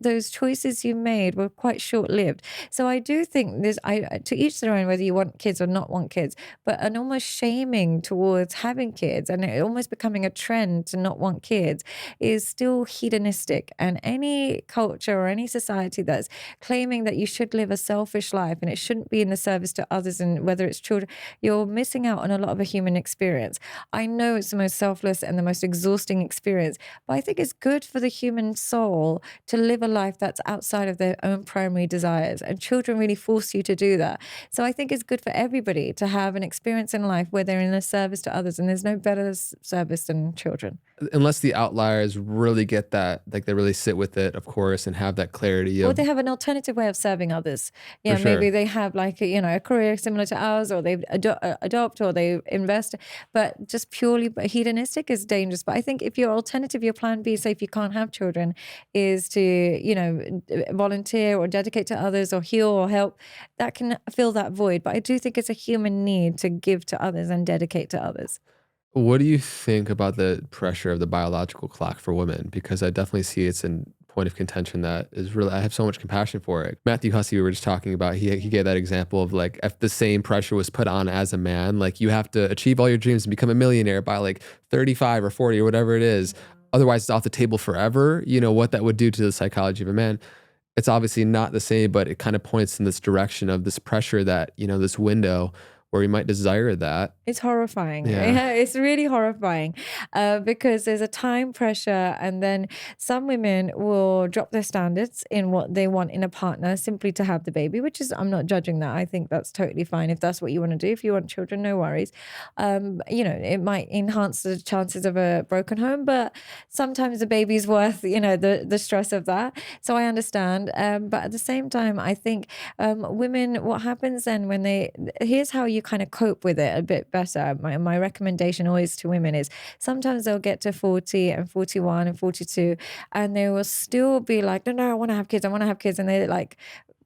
those choices you made were quite short-lived. So I do think to each their own, whether you want kids or not want kids, but an almost shaming towards having kids and it almost becoming a trend to not want kids is still hedonistic. And any culture or any society that's claiming that you should live a selfish life and it shouldn't be in the service to others, and whether it's children, you're missing out on a lot of a human experience. I know it's the most selfless and the most exhausting experience, but I think it's good for the human soul to live a life that's outside of their own primary desires, and children really force you to do that. So I think it's good for everybody to have an experience in life where they're in a service to others, and there's no better service than children. Unless the outliers really get that, like they really sit with it, of course, and have that clarity of, or they have an alternative way of serving others. Yeah, For sure. maybe they have like a career similar to ours, or they adopt, or they invest. But just purely hedonistic is dangerous. But I think if your alternative, your plan B, say if you can't have children, is to volunteer or dedicate to others or heal or help, that can fill that void. But I do think it's a human need to give to others and dedicate to others. What do you think about the pressure of the biological clock for women? Because I definitely see it's a point of contention that is really, I have so much compassion for it. Matthew Hussey, we were just talking about, he gave that example of like, if the same pressure was put on as a man, like you have to achieve all your dreams and become a millionaire by like 35 or 40 or whatever it is. Otherwise it's off the table forever. What that would do to the psychology of a man. It's obviously not the same, but it kind of points in this direction of this pressure that, this window or you might desire that. It's horrifying. Yeah. Yeah, it's really horrifying because there's a time pressure, and then some women will drop their standards in what they want in a partner simply to have the baby, which is, I'm not judging that. I think that's totally fine if that's what you want to do. If you want children, no worries. It might enhance the chances of a broken home, but sometimes the baby's worth, the stress of that. So I understand. But at the same time, I think women, what happens then when here's how you kind of cope with it a bit better. My recommendation always to women is sometimes they'll get to 40 and 41 and 42 and they will still be like, no, I want to have kids. I want to have kids. And they're like,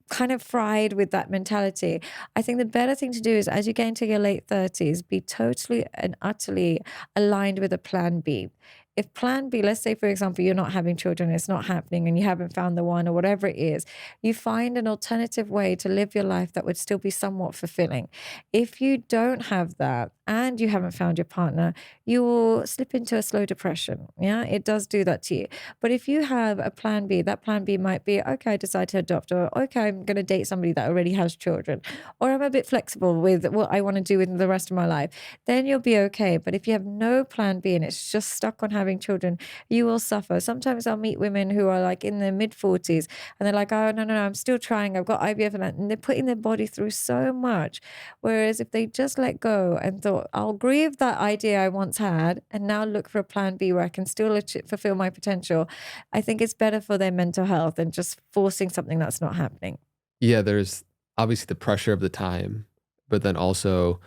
kind of fried with that mentality. I think the better thing to do is as you get into your late 30s, be totally and utterly aligned with a plan B. If plan B, let's say, for example, you're not having children, it's not happening, and you haven't found the one or whatever it is, you find an alternative way to live your life that would still be somewhat fulfilling. If you don't have that and you haven't found your partner, you will slip into a slow depression. Yeah, it does do that to you. But if you have a plan B, that plan B might be, okay, I decide to adopt, or okay, I'm going to date somebody that already has children, or I'm a bit flexible with what I want to do with the rest of my life, then you'll be okay. But if you have no plan B and it's just stuck on having children, you will suffer. Sometimes I'll meet women who are like in their mid 40s and they're like, oh, no, I'm still trying. I've got IVF and they're putting their body through so much. Whereas if they just let go and thought, I'll grieve that idea I once had and now look for a plan B where I can still fulfill my potential, I think it's better for their mental health than just forcing something that's not happening. Yeah, there's obviously the pressure of the time, but then also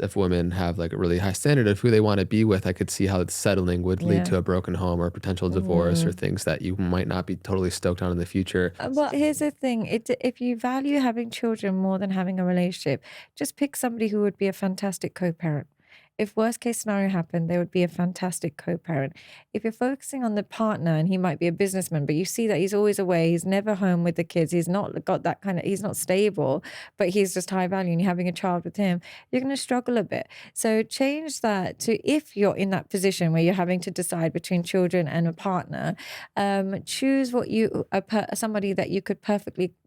if women have like a really high standard of who they want to be with, I could see how settling would lead Yeah. to a broken home or potential divorce or things that you might not be totally stoked on in the future. Well, here's the thing. If you value having children more than having a relationship, just pick somebody who would be a fantastic co-parent. If worst case scenario happened, they would be a fantastic co-parent. If you're focusing on the partner and he might be a businessman, but you see that he's always away, he's never home with the kids, he's not got that kind of, he's not stable, but he's just high value and you're having a child with him, you're going to struggle a bit. So change that to, if you're in that position where you're having to decide between children and a partner, choose what somebody that you could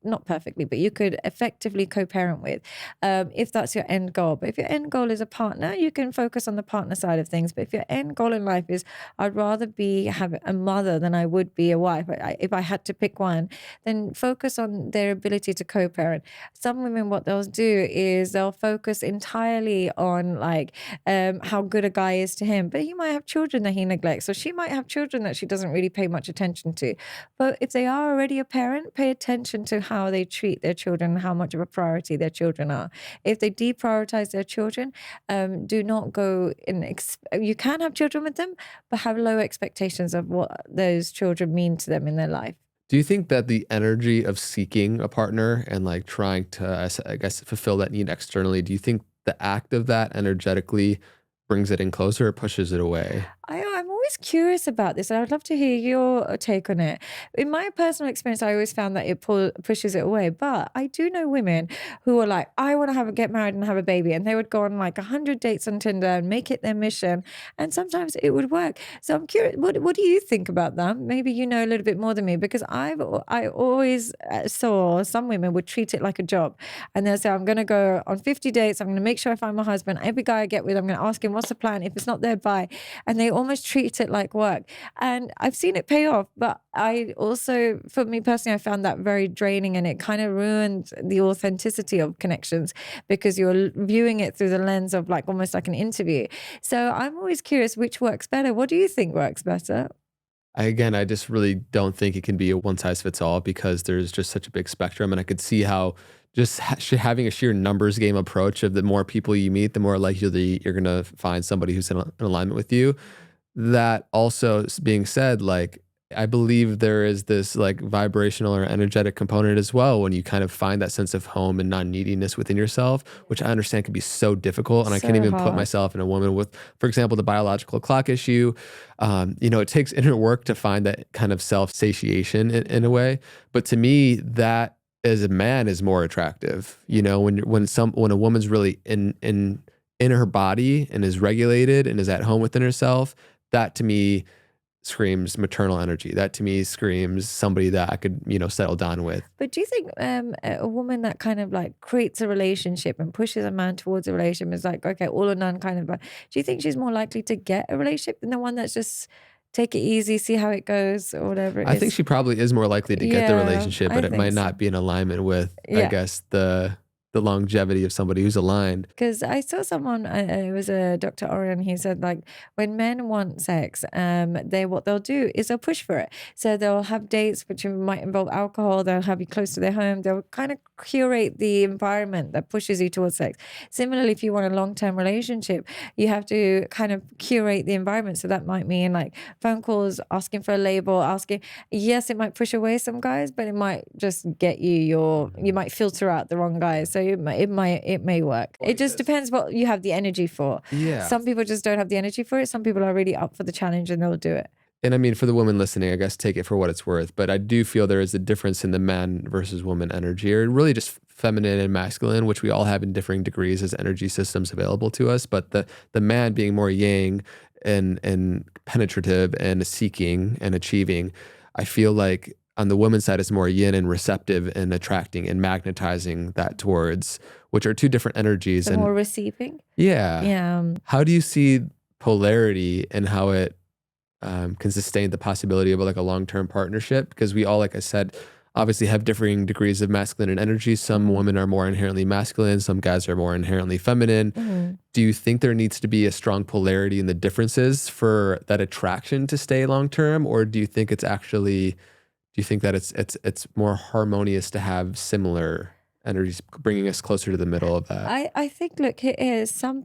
not perfectly, but you could effectively co-parent with, if that's your end goal. But if your end goal is a partner, you can focus on the partner side of things. But if your end goal in life is, I'd rather have a mother than I would be a wife, if I had to pick one, then focus on their ability to co-parent. Some women, what they'll do is they'll focus entirely on like how good a guy is to him, but he might have children that he neglects, or she might have children that she doesn't really pay much attention to. But if they are already a parent, pay attention to how they treat their children, how much of a priority their children are. If they deprioritize their children, do not go in. You can have children with them, but have low expectations of what those children mean to them in their life. Do you think that the energy of seeking a partner and like trying to, I guess, fulfill that need externally, do you think the act of that energetically brings it in closer or pushes it away? I'm always curious about this, and I'd love to hear your take on it. In my personal experience, I always found that it pushes it away. But I do know women who are like, I want to get married and have a baby, and they would go on like 100 dates on Tinder and make it their mission. And sometimes it would work. So I'm curious, what do you think about that? Maybe you know a little bit more than me, because I always saw some women would treat it like a job, and they'll say, I'm going to go on 50 dates. I'm going to make sure I find my husband. Every guy I get with, I'm going to ask him, what's the plan? If it's not there, bye. And they almost treat it like work. And I've seen it pay off, but I also, for me personally, I found that very draining, and it kind of ruined the authenticity of connections because you're viewing it through the lens of like almost like an interview. So I'm always curious which works better. What do you think works better? I just really don't think it can be a one size fits all because there's just such a big spectrum. And I could see how just having a sheer numbers game approach of the more people you meet, the more likely you're going to find somebody who's in alignment with you. That also being said, like, I believe there is this like vibrational or energetic component as well when you kind of find that sense of home and non-neediness within yourself, which I understand can be so difficult. And I can't So even put hard. myself in a woman with, for example, the biological clock issue. It takes inner work to find that kind of self-satiation in a way. But to me, that as a man is more attractive. When a woman's really in her body and is regulated and is at home within herself, that to me screams maternal energy. That to me screams somebody that I could, settle down with. But do you think a woman that kind of like creates a relationship and pushes a man towards a relationship is like, okay, all or none kind of, do you think she's more likely to get a relationship than the one that's just take it easy, see how it goes or whatever it I think is? she probably is more likely to get the Yeah, relationship, I but it think might so. not be in alignment with, I Yeah. guess, the longevity of somebody who's aligned. Because I saw someone, it was a Dr. Orion, he said like when men want sex, what they'll do is they'll push for it. So they'll have dates which might involve alcohol, they'll have you close to their home, they'll kind of curate the environment that pushes you towards sex. Similarly, if you want a long-term relationship, you have to kind of curate the environment. So that might mean like phone calls, asking for a label, yes, it might push away some guys, but it might just get you might filter out the wrong guys. So it may work. It just depends what you have the energy for. Yeah. Some people just don't have the energy for it. Some people are really up for the challenge and they'll do it. And I mean, for the woman listening, I guess take it for what it's worth. But I do feel there is a difference in the man versus woman energy, or really just feminine and masculine, which we all have in differing degrees as energy systems available to us. But the man being more yang and penetrative and seeking and achieving, I feel like on the woman's side is more yin and receptive and attracting and magnetizing that towards, which are two different energies. The and more receiving. yeah. Yeah. How do you see polarity and how it can sustain the possibility of like a long-term partnership? Because we all, like I said, obviously have differing degrees of masculine and energy. Some women are more inherently masculine, some guys are more inherently feminine. Do you think there needs to be a strong polarity in the differences for that attraction to stay long-term? Or do you think it's actually, it's more harmonious to have similar energies, bringing us closer to the middle of that? I think, look, it is some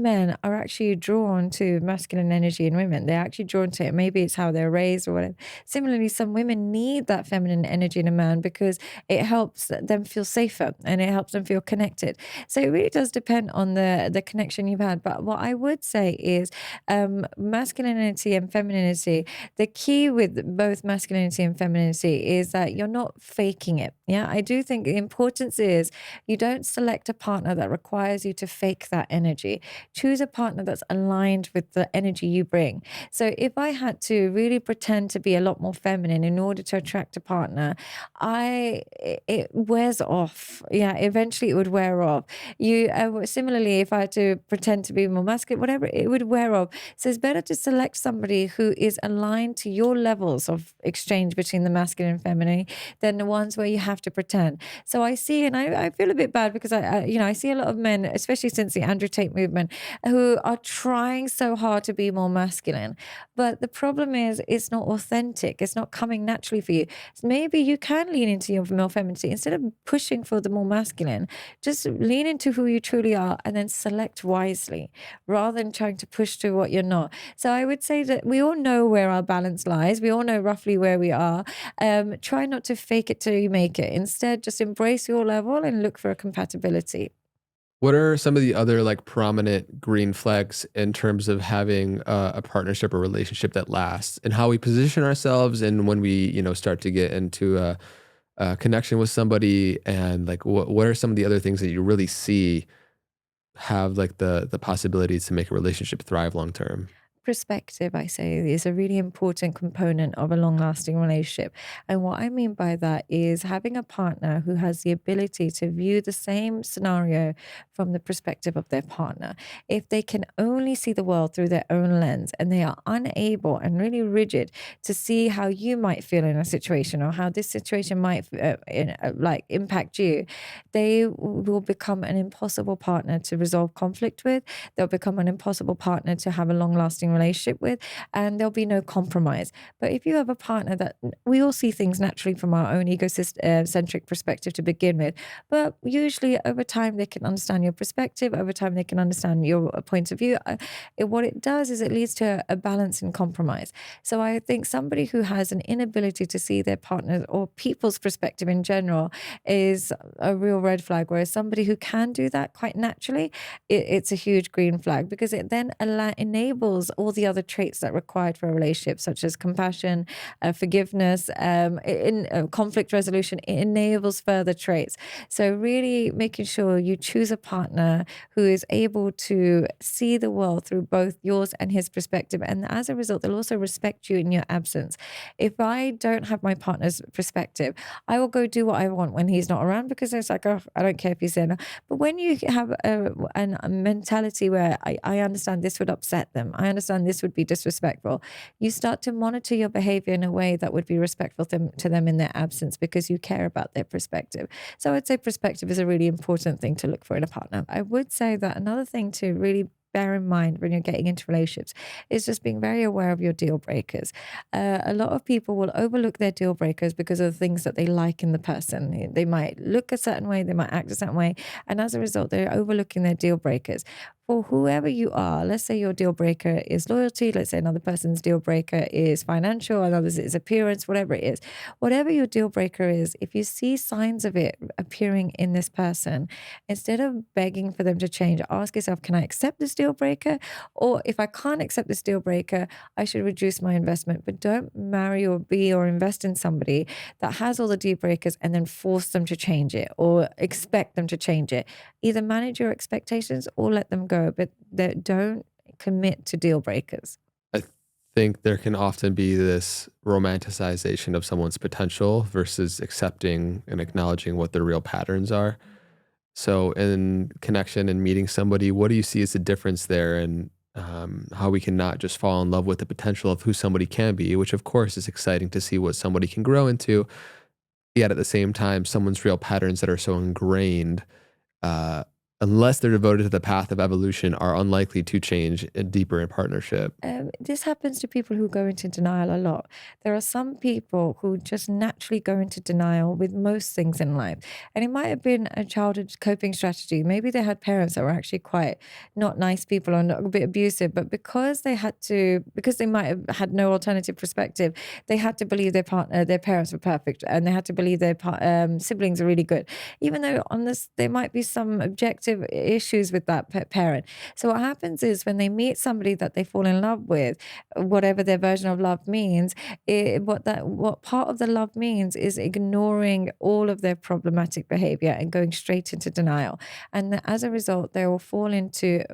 men are actually drawn to masculine energy in women. They're actually drawn to it. Maybe it's how they're raised or whatever. Similarly, some women need that feminine energy in a man because it helps them feel safer and it helps them feel connected. So it really does depend on the connection you've had. But what I would say is masculinity and femininity, the key with both masculinity and femininity is that you're not faking it. Yeah, I do think the importance is you don't select a partner that requires you to fake that energy. Choose a partner that's aligned with the energy you bring. So if I had to really pretend to be a lot more feminine in order to attract a partner, it wears off. Yeah, eventually it would wear off. Similarly, if I had to pretend to be more masculine, whatever, it would wear off. So it's better to select somebody who is aligned to your levels of exchange between the masculine and feminine than the ones where you have to pretend. So I see, and I feel a bit bad because I see a lot of men, especially since the Andrew Tate movement, who are trying so hard to be more masculine. But the problem is it's not authentic. It's not coming naturally for you. So maybe you can lean into your more femininity instead of pushing for the more masculine. Just lean into who you truly are and then select wisely rather than trying to push to what you're not. So I would say that we all know where our balance lies. We all know roughly where we are. Try not to fake it till you make it. Instead, just embrace your level and look for a compatibility. What are some of the other like prominent green flags in terms of having a partnership or relationship that lasts, and how we position ourselves, and when we start to get into a connection with somebody, and like what are some of the other things that you really see have like the possibilities to make a relationship thrive long term? Perspective, I say, is a really important component of a long-lasting relationship. And what I mean by that is having a partner who has the ability to view the same scenario from the perspective of their partner. If they can only see the world through their own lens and they are unable and really rigid to see how you might feel in a situation or how this situation might impact you, they will become an impossible partner to resolve conflict with. They'll become an impossible partner to have a long-lasting relationship with, and there'll be no compromise. But if you have a partner that we all see things naturally from our own egocentric perspective to begin with, but usually over time they can understand your perspective, over time they can understand your point of view. What it does is it leads to a balance and compromise. So I think somebody who has an inability to see their partner or people's perspective in general is a real red flag, whereas somebody who can do that quite naturally, it's a huge green flag because it then enables all the other traits that are required for a relationship, such as compassion, forgiveness, in conflict resolution. It enables further traits. So really making sure you choose a partner who is able to see the world through both yours and his perspective. And as a result, they'll also respect you in your absence. If I don't have my partner's perspective, I will go do what I want when he's not around, because it's like, oh, I don't care if he's there. But when you have a mentality where I understand this would upset them, I understand this would be disrespectful, you start to monitor your behavior in a way that would be respectful to them in their absence, because you care about their perspective. So I'd say perspective is a really important thing to look for in a partner. I would say that another thing to really bear in mind when you're getting into relationships is just being very aware of your deal breakers. A lot of people will overlook their deal breakers because of the things that they like in the person. They might look a certain way, they might act a certain way, and as a result, they're overlooking their deal breakers. For whoever you are, let's say your deal breaker is loyalty, let's say another person's deal breaker is financial, another's is appearance, whatever it is. Whatever your deal breaker is, if you see signs of it appearing in this person, instead of begging for them to change, ask yourself, can I accept this deal breaker? Or if I can't accept this deal breaker, I should reduce my investment. But don't marry or be or invest in somebody that has all the deal breakers and then force them to change it or expect them to change it. Either manage your expectations or let them go, but don't commit to deal breakers. I think there can often be this romanticization of someone's potential versus accepting and acknowledging what their real patterns are. So, in connection and meeting somebody, what do you see as the difference there, and how we can not just fall in love with the potential of who somebody can be, which of course is exciting to see what somebody can grow into, yet at the same time, someone's real patterns that are so ingrained, uh, unless they're devoted to the path of evolution, are unlikely to change deeper in partnership. This happens to people who go into denial a lot. There are some people who just naturally go into denial with most things in life. And it might have been a childhood coping strategy. Maybe they had parents that were actually quite not nice people or a bit abusive, but because because they might have had no alternative perspective, they had to believe their parents were perfect, and they had to believe their siblings are really good. Even though on this, there might be some objective issues with that parent. So what happens is when they meet somebody that they fall in love with, whatever their version of love means, what part of the love means is ignoring all of their problematic behavior and going straight into denial. And as a result, they will fall into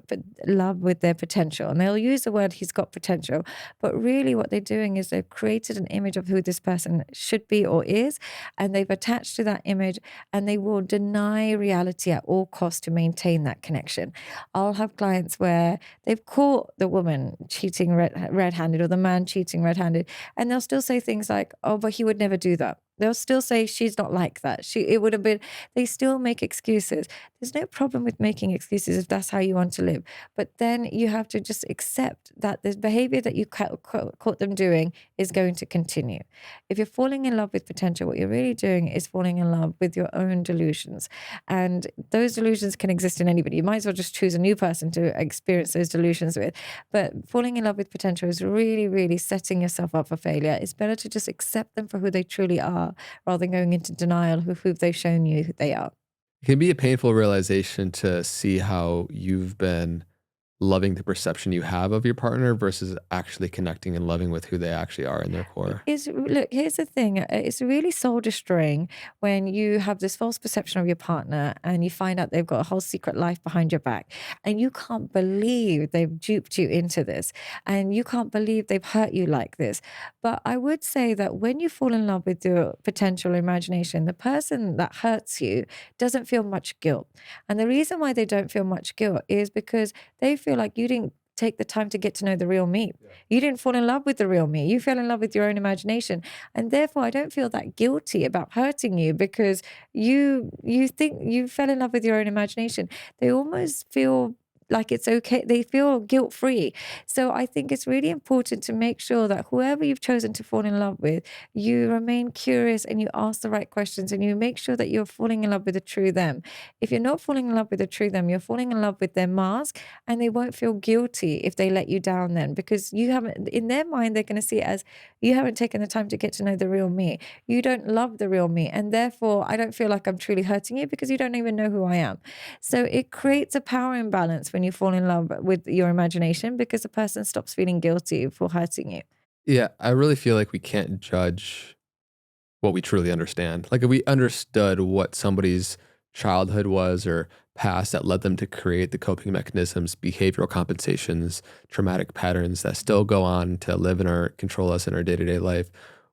love with their potential. And they'll use the word he's got potential, but really what they're doing is they've created an image of who this person should be or is, and they've attached to that image, and they will deny reality at all costs to maintain that connection. I'll have clients where they've caught the woman cheating red-handed or the man cheating red-handed, and they'll still say things like, oh, but he would never do that. They'll still say she's not like that. It would have been, they still make excuses. There's no problem with making excuses if that's how you want to live. But then you have to just accept that the behavior that you caught them doing is going to continue. If you're falling in love with potential, what you're really doing is falling in love with your own delusions. And those delusions can exist in anybody. You might as well just choose a new person to experience those delusions with. But falling in love with potential is really, really setting yourself up for failure. It's better to just accept them for who they truly are, rather than going into denial of who they've shown you who they are. It can be a painful realization to see how you've been loving the perception you have of your partner versus actually connecting and loving with who they actually are in their core. Look, here's the thing. It's really soul destroying when you have this false perception of your partner and you find out they've got a whole secret life behind your back, and you can't believe they've duped you into this, and you can't believe they've hurt you like this. But I would say that when you fall in love with your potential imagination, the person that hurts you doesn't feel much guilt. And the reason why they don't feel much guilt is because they feel like you didn't take the time to get to know the real me. Yeah. You didn't fall in love with the real me. You fell in love with your own imagination. And therefore, I don't feel that guilty about hurting you because you think you fell in love with your own imagination. They almost feel like it's okay. They feel guilt-free. So I think it's really important to make sure that whoever you've chosen to fall in love with, you remain curious and you ask the right questions and you make sure that you're falling in love with the true them. If you're not falling in love with the true them, you're falling in love with their mask, and they won't feel guilty if they let you down then, because you haven't, in their mind, they're going to see it as you haven't taken the time to get to know the real me. You don't love the real me. And therefore, I don't feel like I'm truly hurting you because you don't even know who I am. So it creates a power imbalance when when you fall in love with your imagination, because the person stops feeling guilty for hurting you. Yeah, I really feel like we can't judge what we truly understand. Like if we understood what somebody's childhood was or past that led them to create the coping mechanisms, behavioral compensations, traumatic patterns that still go on to live in our control us in our day-to-day life,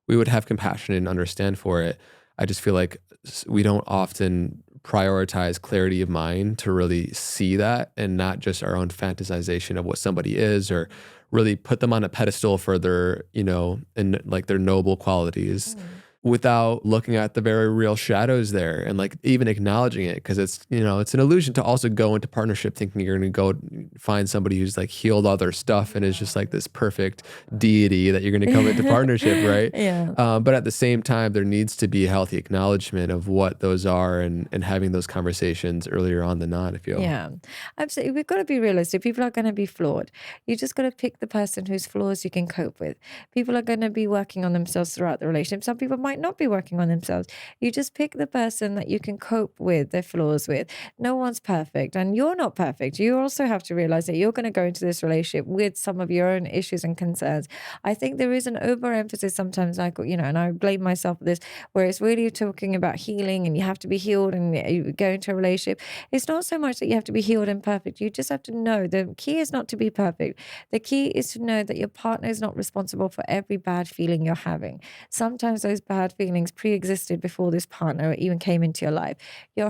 we would have compassion and understand for it. I just feel like we don't often prioritize clarity of mind to really see that and not just our own fantasization of what somebody is or really put them on a pedestal for their, and like their noble qualities without looking at the very real shadows there and like even acknowledging it. Cause it's an illusion to also go into partnership thinking you're going to go find somebody who's like healed all their stuff and is just like this perfect deity that you're going to come into partnership, right? Yeah. But at the same time, there needs to be a healthy acknowledgement of what those are and having those conversations earlier on than not, I feel. Yeah, absolutely. We've got to be realistic. People are going to be flawed. You just got to pick the person whose flaws you can cope with. People are going to be working on themselves throughout the relationship. Some people might not be working on themselves. You just pick the person that you can cope with their flaws with. No one's perfect, and you're not perfect. You also have to realize that you're going to go into this relationship with some of your own issues and concerns. I think there is an overemphasis sometimes, like, and I blame myself for this, where it's really talking about healing and you have to be healed and you go into a relationship. It's not so much that you have to be healed and perfect. You just have to know the key is not to be perfect. The key is to know that your partner is not responsible for every bad feeling you're having. Sometimes those bad feelings pre-existed before this partner even came into your life. You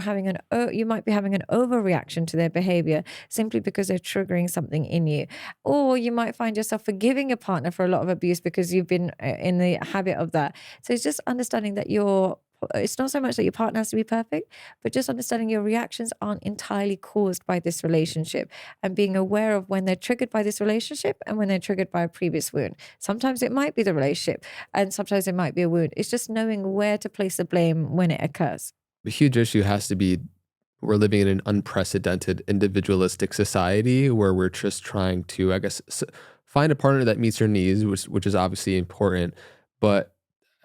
might be having an overreaction to their behavior simply because they're triggering something in you. Or you might find yourself forgiving a partner for a lot of abuse because you've been in the habit of that. So it's just understanding that it's not so much that your partner has to be perfect, but just understanding your reactions aren't entirely caused by this relationship and being aware of when they're triggered by this relationship and when they're triggered by a previous wound. Sometimes it might be the relationship and sometimes it might be a wound. It's just knowing where to place the blame when it occurs. The huge issue has to be we're living in an unprecedented individualistic society where we're just trying to, I guess, find a partner that meets your needs, which is obviously important. But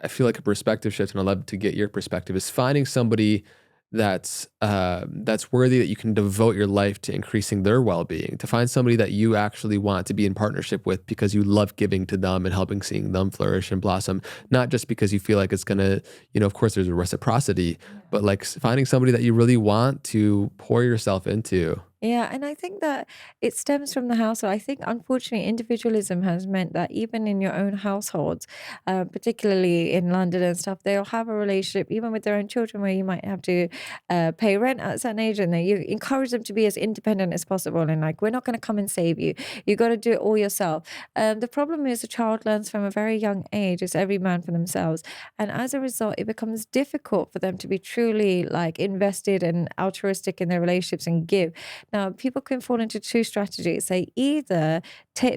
I feel like a perspective shift, and I'd love to get your perspective, is finding somebody that's worthy, that you can devote your life to increasing their well-being, to find somebody that you actually want to be in partnership with because you love giving to them and helping seeing them flourish and blossom, not just because you feel like it's gonna, of course there's a reciprocity, but like finding somebody that you really want to pour yourself into. Yeah, and I think that it stems from the household. I think, unfortunately, individualism has meant that even in your own households, particularly in London and stuff, they'll have a relationship, even with their own children, where you might have to pay rent at a certain age, and then you encourage them to be as independent as possible. And like, we're not going to come and save you. You got to do it all yourself. The problem is, a child learns from a very young age, it's every man for themselves, and as a result, it becomes difficult for them to be truly like invested and altruistic in their relationships and give. Now, people can fall into two strategies. They either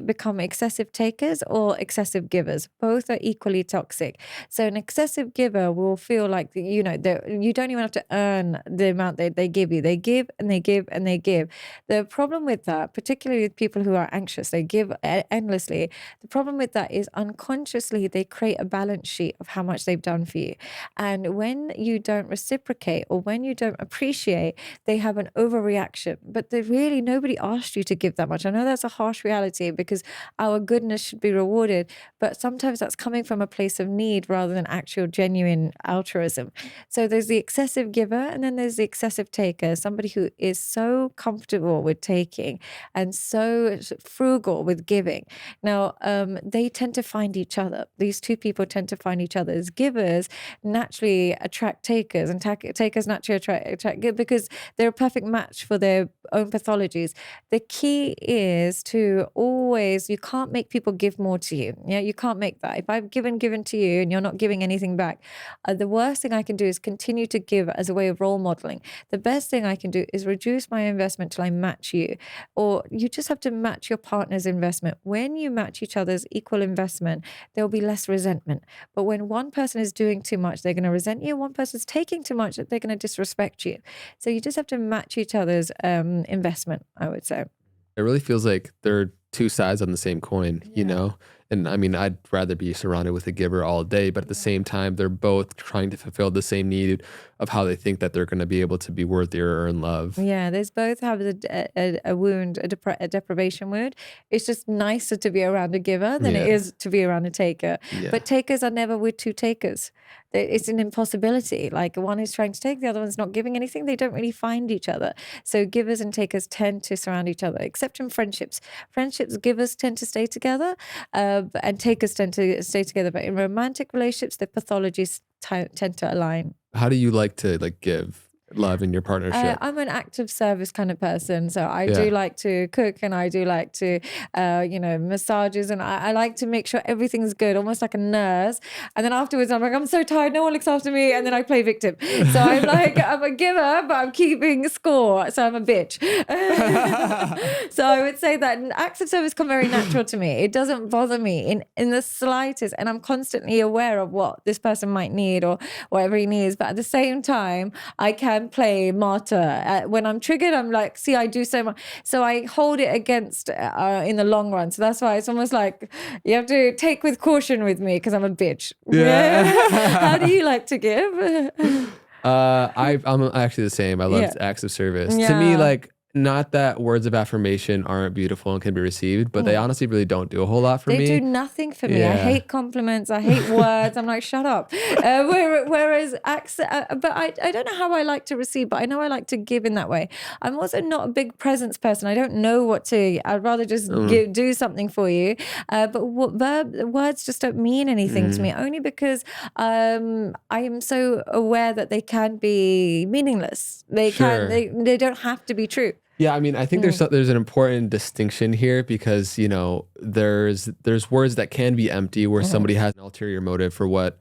become excessive takers or excessive givers. Both are equally toxic. So an excessive giver will feel like, you don't even have to earn the amount that they give you. They give and they give and they give. The problem with that, particularly with people who are anxious, they give endlessly. The problem with that is unconsciously they create a balance sheet of how much they've done for you. And when you don't reciprocate or when you don't appreciate, they have an overreaction. But nobody asked you to give that much. I know that's a harsh reality because our goodness should be rewarded, but sometimes that's coming from a place of need rather than actual genuine altruism. So there's the excessive giver and then there's the excessive taker, somebody who is so comfortable with taking and so frugal with giving. Now, they tend to find each other. These two people tend to find each other. As givers naturally attract takers, and takers naturally attract because they're a perfect match for their own pathologies. The key is to always, you can't make people give more to you. Yeah, you can't make that. If I've given to you and you're not giving anything back, the worst thing I can do is continue to give as a way of role modeling. The best thing I can do is reduce my investment till I match you. Or you just have to match your partner's investment. When you match each other's equal investment, there'll be less resentment. But when one person is doing too much, they're going to resent you. One person's taking too much, they're going to disrespect you. So you just have to match each other's investment, I would say. It really feels like there are two sides on the same coin, Yeah. And I mean, I'd rather be surrounded with a giver all day, but at the same time, they're both trying to fulfill the same need of how they think that they're going to be able to be worthy or earn love. Yeah, there's both have a wound, a deprivation wound. It's just nicer to be around a giver than it is to be around a taker. But takers are never with two takers. It's an impossibility. Like one is trying to take, the other one's not giving anything. They don't really find each other. So givers and takers tend to surround each other, except in friendships. Friendships, givers tend to stay together, and takers tend to stay together. But in romantic relationships, the pathologies tend to align. How do you like to give love in your partnership? I'm an active service kind of person. So I do like to cook, and I do like to, massages. And I like to make sure everything's good, almost like a nurse. And then afterwards, I'm like, I'm so tired. No one looks after me. And then I play victim. So I'm like, I'm a giver, but I'm keeping score. So I'm a bitch. So I would say that acts of service come very natural to me. It doesn't bother me in the slightest. And I'm constantly aware of what this person might need or whatever he needs. But at the same time, I can play martyr. When I'm triggered, I'm like, see, I do so much. So I hold it against in the long run. So that's why it's almost like you have to take with caution with me because I'm a bitch. Yeah. How do you like to give? I'm actually the same. I love acts of service. To me, like, not that words of affirmation aren't beautiful and can be received, but they honestly really don't do a whole lot for me. They do nothing for me. I hate compliments. I hate words. I'm like, shut up. Whereas acts, but I don't know how I like to receive, but I know I like to give in that way. I'm also not a big presence person. I don't know what to. I'd rather just do something for you. But words just don't mean anything to me. Only because I am so aware that they can be meaningless. They they don't have to be true. Yeah, I mean, I think there's an important distinction here because, there's words that can be empty where somebody has an ulterior motive for what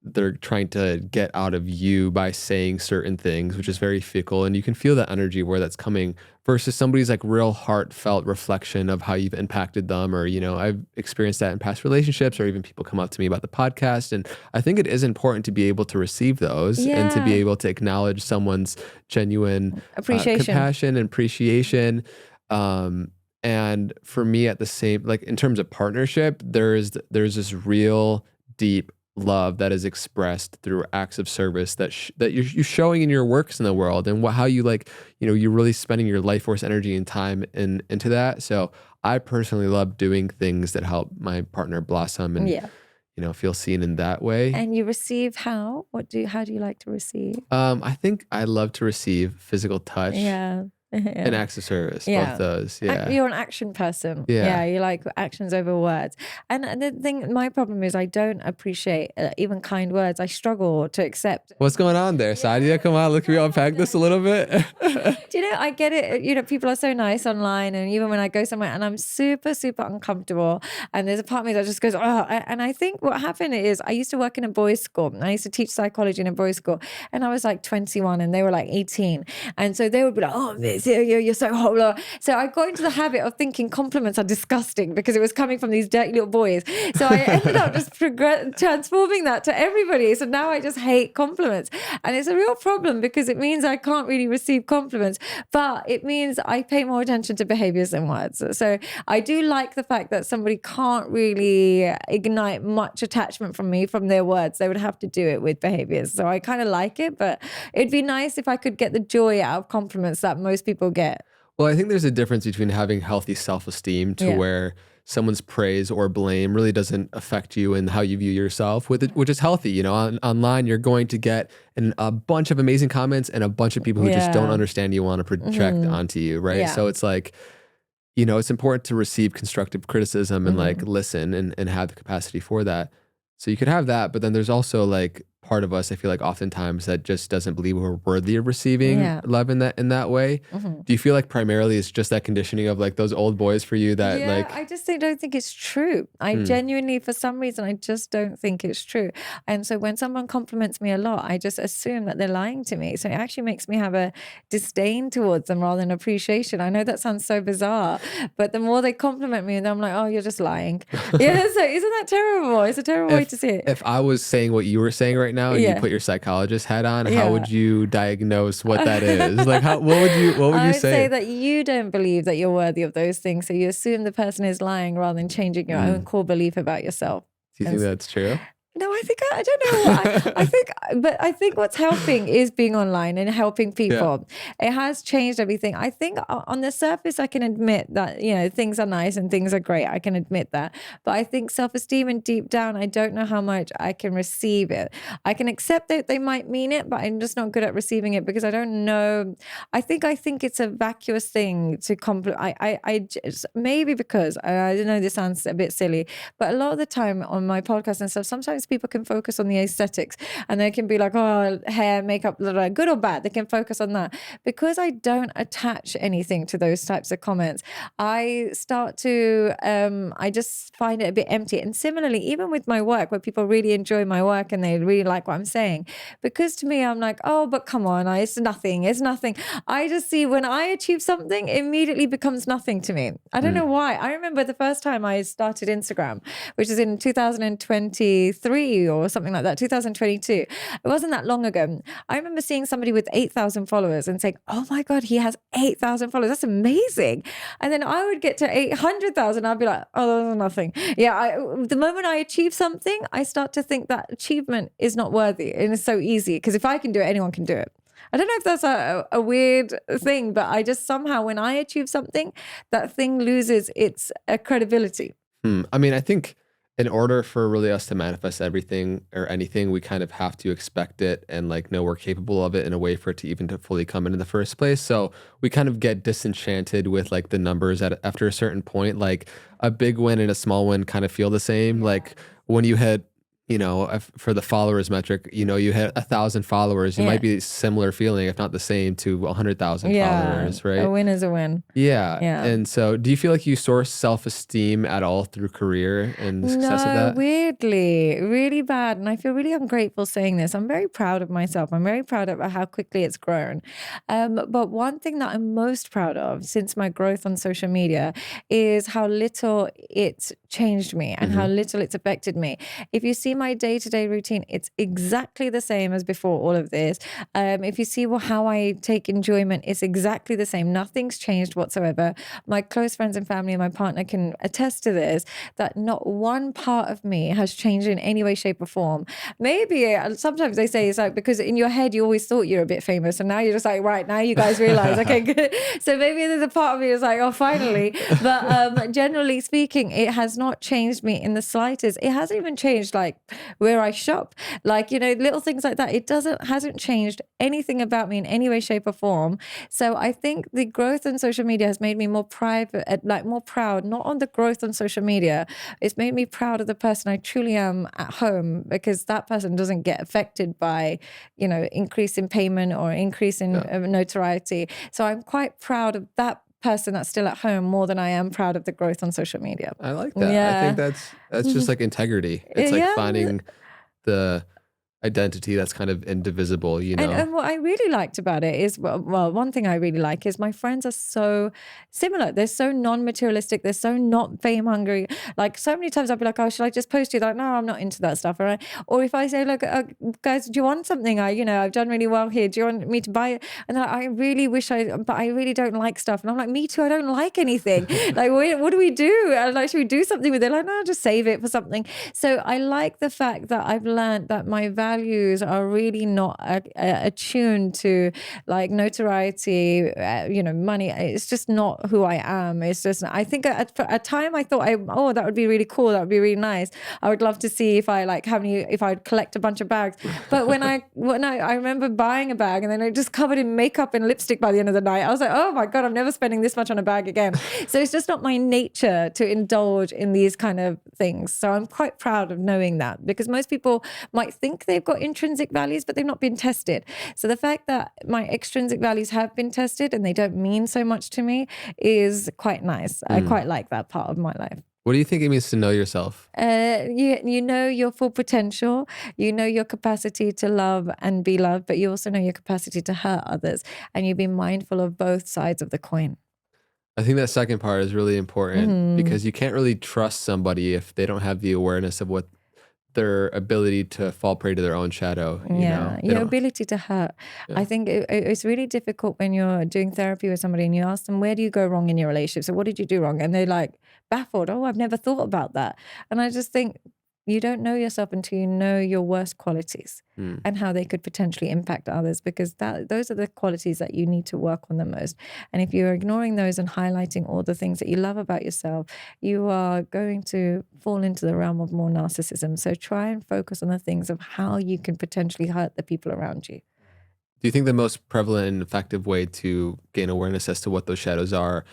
they're trying to get out of you by saying certain things, which is very fickle. And you can feel that energy where that's coming versus somebody's like real heartfelt reflection of how you've impacted them. Or, I've experienced that in past relationships, or even people come up to me about the podcast. And I think it is important to be able to receive those and to be able to acknowledge someone's genuine appreciation, compassion and appreciation. And for me, at the same, like in terms of partnership, there's this real deep love that is expressed through acts of service that you're showing in your works in the world, and how you you're really spending your life force, energy, and time into that. So I personally love doing things that help my partner blossom and feel seen in that way. And you receive how? How do you like to receive? I think I love to receive physical touch. And acts of service, both those. Yeah, you're an action person. Yeah, you like actions over words. And the thing, my problem is I don't appreciate even kind words. I struggle to accept. What's going on there, Sadia? Come on, can we unpack this a little bit? Do you know, I get it. People are so nice online, and even when I go somewhere and I'm super, super uncomfortable, and there's a part of me that just goes, oh. And I think what happened is I used to work in a boys' school. I used to teach psychology in a boys' school, and I was like 21 and they were like 18. And so they would be like, oh, you're so hot. So I got into the habit of thinking compliments are disgusting because it was coming from these dirty little boys. So I ended up just transforming that to everybody. So now I just hate compliments. And it's a real problem because it means I can't really receive compliments, but it means I pay more attention to behaviors than words. So I do like the fact that somebody can't really ignite much attachment from me from their words. They would have to do it with behaviors. So I kind of like it, but it'd be nice if I could get the joy out of compliments that most people get. Well, I think there's a difference between having healthy self-esteem to where someone's praise or blame really doesn't affect you and how you view yourself, which is healthy. Online, you're going to get a bunch of amazing comments and a bunch of people who just don't understand you, want to project onto you, right? Yeah. So it's like, it's important to receive constructive criticism and like listen and have the capacity for that. So you could have that, but then there's also like part of us, I feel like oftentimes that just doesn't believe we're worthy of receiving love in that way. Do you feel like primarily it's just that conditioning of like those old boys for you that I just don't think it's true. I genuinely, for some reason, I just don't think it's true. And so when someone compliments me a lot, I just assume that they're lying to me. So it actually makes me have a disdain towards them rather than appreciation. I know that sounds so bizarre, but the more they compliment me, and I'm like, oh, you're just lying. So isn't that terrible? It's a terrible way to see it. If I was saying what you were saying right now and you Yeah. put your psychologist hat on, how Yeah. would you diagnose what that is? Like, what would you I would say? say that you don't believe that you're worthy of those things. So you assume the person is lying rather than changing your own core belief about yourself. Do you think that's true? No, I think I don't know. I think what's helping is being online and helping people. It has changed everything. I think on the surface, I can admit that, you know, things are nice and things are great. I can admit that. But I think self-esteem and deep down, I don't know how much I can receive it. I can accept that they might mean it, but I'm just not good at receiving it because I don't know. I think it's a vacuous thing to I just, maybe because I don't know, this sounds a bit silly, but a lot of the time on my podcast and stuff, sometimes people can focus on the aesthetics and they can be like, oh, hair, makeup, blah, blah, good or bad. They can focus on that. Because I don't attach anything to those types of comments, I start to, I just find it a bit empty. And similarly, even with my work, where people really enjoy my work and they really like what I'm saying, because to me, I'm like, oh, but come on, it's nothing. It's nothing. I just see when I achieve something, it immediately becomes nothing to me. I don't know why. I remember the first time I started Instagram, which is in 2023 or something like that, 2022. It wasn't that long ago. I remember seeing somebody with 8,000 followers and saying, oh my God, he has 8,000 followers. That's amazing. And then I would get to 800,000. I'd be like, oh, that's nothing. Yeah. The moment I achieve something, I start to think that achievement is not worthy. And it's so easy because if I can do it, anyone can do it. I don't know if that's a weird thing, but I just somehow, when I achieve something, that thing loses its credibility. I mean, I think in order for really us to manifest everything or anything, we kind of have to expect it and like know we're capable of it in a way for it to even to fully come in the first place. So we kind of get disenchanted with like the numbers after a certain point. Like a big win and a small win kind of feel the same. Like when you hit, you know, for the followers metric, you know, you hit 1,000 followers, you might be similar feeling, if not the same, to 100,000 followers, right? A win is a win. Yeah. And so do you feel like you source self-esteem at all through career and the success of that? Weirdly, really bad. And I feel really ungrateful saying this. I'm very proud of myself. I'm very proud of how quickly it's grown. But one thing that I'm most proud of since my growth on social media is how little it's changed me and how little it's affected me. If you see my day-to-day routine, it's exactly the same as before all of this. If you see how I take enjoyment, it's exactly the same. Nothing's changed whatsoever. My close friends and family and my partner can attest to this, that not one part of me has changed in any way, shape or form. Maybe sometimes they say it's like because in your head you always thought you were a bit famous and now you're just like, right, now you guys realize, okay, good. So maybe there's a part of me that's like, oh, finally. But generally speaking, it has not changed me in the slightest. It hasn't even changed like where I shop, like, you know, little things like that. It hasn't changed anything about me in any way, shape or form. So I think the growth on social media has made me more private, like more proud, not on the growth on social media. It's made me proud of the person I truly am at home, because that person doesn't get affected by, you know, increase in payment or increase in notoriety. So I'm quite proud of that person that's still at home more than I am proud of the growth on social media. I like that. I think that's just like integrity. It's like finding the identity that's kind of indivisible, you know. And what I really liked about it is, well, one thing I really like is my friends are so similar. They're so non-materialistic. They're so not fame hungry. Like so many times I'll be like, oh, should I just post you? They're like, no, I'm not into that stuff. Or if I say, look, guys, do you want something? I've done really well here. Do you want me to buy it? And I really wish but I really don't like stuff. And I'm like, me too. I don't like anything. Like, what do we do? Like, should we do something with it? Like, no, just save it for something. So I like the fact that I've learned that my values are really not attuned to like notoriety, money. It's just not who I am. It's just, I think at a time I thought, that would be really cool. That would be really nice. I would love to see if I'd collect a bunch of bags. But when I remember buying a bag and then it just covered in makeup and lipstick by the end of the night, I was like, oh my God, I'm never spending this much on a bag again. So it's just not my nature to indulge in these kind of things. So I'm quite proud of knowing that, because most people might think they've got intrinsic values, but they've not been tested. So the fact that my extrinsic values have been tested and they don't mean so much to me is quite nice. I quite like that part of my life. What do you think it means to know yourself? You know your full potential, you know your capacity to love and be loved, but you also know your capacity to hurt others, and you be mindful of both sides of the coin. I think that second part is really important because you can't really trust somebody if they don't have the awareness of what their ability to fall prey to their own shadow, you know? Yeah, They your don't. ability to hurt. I Yeah. think it's really difficult when you're doing therapy with somebody and you ask them, where do you go wrong in your relationship? So what did you do wrong? And they're like baffled. Oh, I've never thought about that. And I just think you don't know yourself until you know your worst qualities Mm. and how they could potentially impact others, because those are the qualities that you need to work on the most. And if you're ignoring those and highlighting all the things that you love about yourself, you are going to fall into the realm of more narcissism. So try and focus on the things of how you can potentially hurt the people around you. Do you think the most prevalent and effective way to gain awareness as to what those shadows are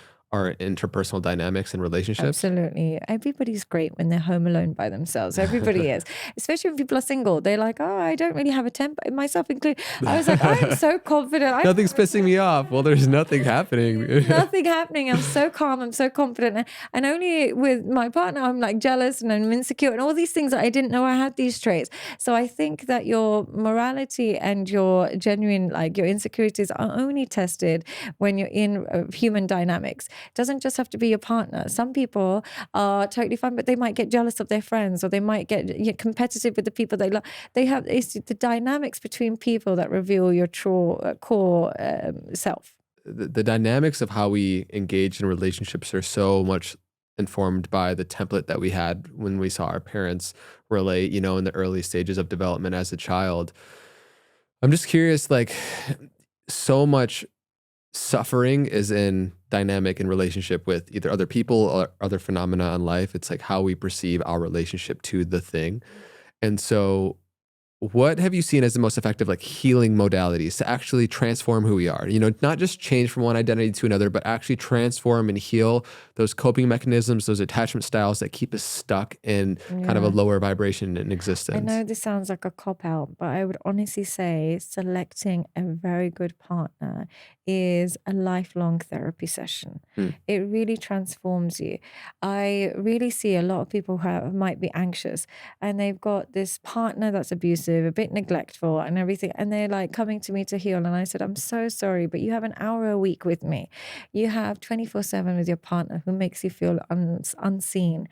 interpersonal dynamics and relationships? Absolutely. Everybody's great when they're home alone by themselves. Everybody is, especially when people are single. They're like, oh, I don't really have a temper, myself included. I was like, I'm so confident. Nothing's pissing me off. Well, there's nothing happening. Nothing happening. I'm so calm. I'm so confident. And only with my partner, I'm like jealous and I'm insecure and all these things that I didn't know I had these traits. So I think that your morality and your genuine, like your insecurities are only tested when you're in human dynamics. It doesn't just have to be your partner. Some people are totally fine, but they might get jealous of their friends or they might get competitive with the people they love. It's the dynamics between people that reveal your true core self. The dynamics of how we engage in relationships are so much informed by the template that we had when we saw our parents relate, you know, in the early stages of development as a child. I'm just curious, like, so much suffering is in dynamic in relationship with either other people or other phenomena in life. It's like how we perceive our relationship to the thing. And so what have you seen as the most effective, like, healing modalities to actually transform who we are? You know, not just change from one identity to another, but actually transform and heal those coping mechanisms, those attachment styles that keep us stuck in kind of a Yeah. lower vibration in I know existence. this sounds like a cop out, but I would honestly say selecting a very good partner is a lifelong therapy session. Mm. It really transforms you. I really see a lot of people who might be anxious and they've got this partner that's abusive, a bit neglectful and everything. And they're like coming to me to heal. And I said, I'm so sorry, but you have an hour a week with me. You have 24/7 with your partner who makes you feel unseen.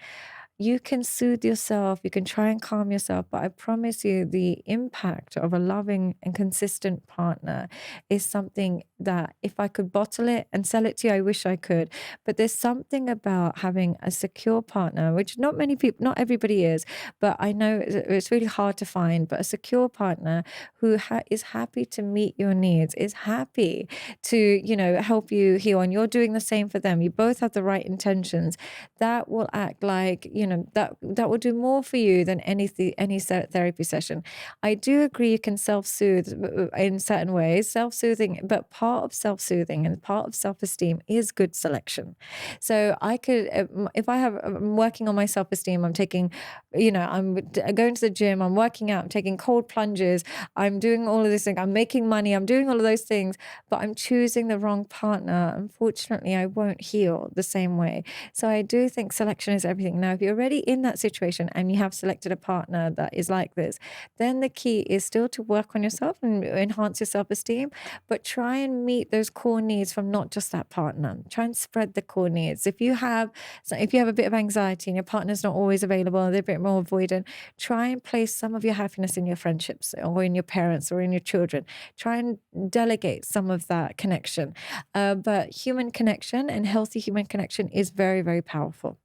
You can soothe yourself, you can try and calm yourself, but I promise you the impact of a loving and consistent partner is something that if I could bottle it and sell it to you, I wish I could. But there's something about having a secure partner, which not many people, not everybody is, but I know it's really hard to find, but a secure partner who is happy to meet your needs, is happy to, help you heal, and you're doing the same for them. You both have the right intentions. That will act like, that will do more for you than any therapy session. I do agree you can self-soothe in certain ways, self-soothing, but part of self-soothing and part of self-esteem is good selection. So I could, if I'm working on my self-esteem, I'm taking, I'm going to the gym, I'm working out, I'm taking cold plunges, I'm doing all of this thing, I'm making money, I'm doing all of those things, but I'm choosing the wrong partner. Unfortunately, I won't heal the same way. So I do think selection is everything. Now, if you're already in that situation and you have selected a partner that is like this, then the key is still to work on yourself and enhance your self-esteem, but try and meet those core needs from not just that partner. Try and spread the core needs. If you have a bit of anxiety and your partner's not always available, they're a bit more avoidant, try and place some of your happiness in your friendships or in your parents or in your children. Try and delegate some of that connection. But human connection and healthy human connection is very, very powerful.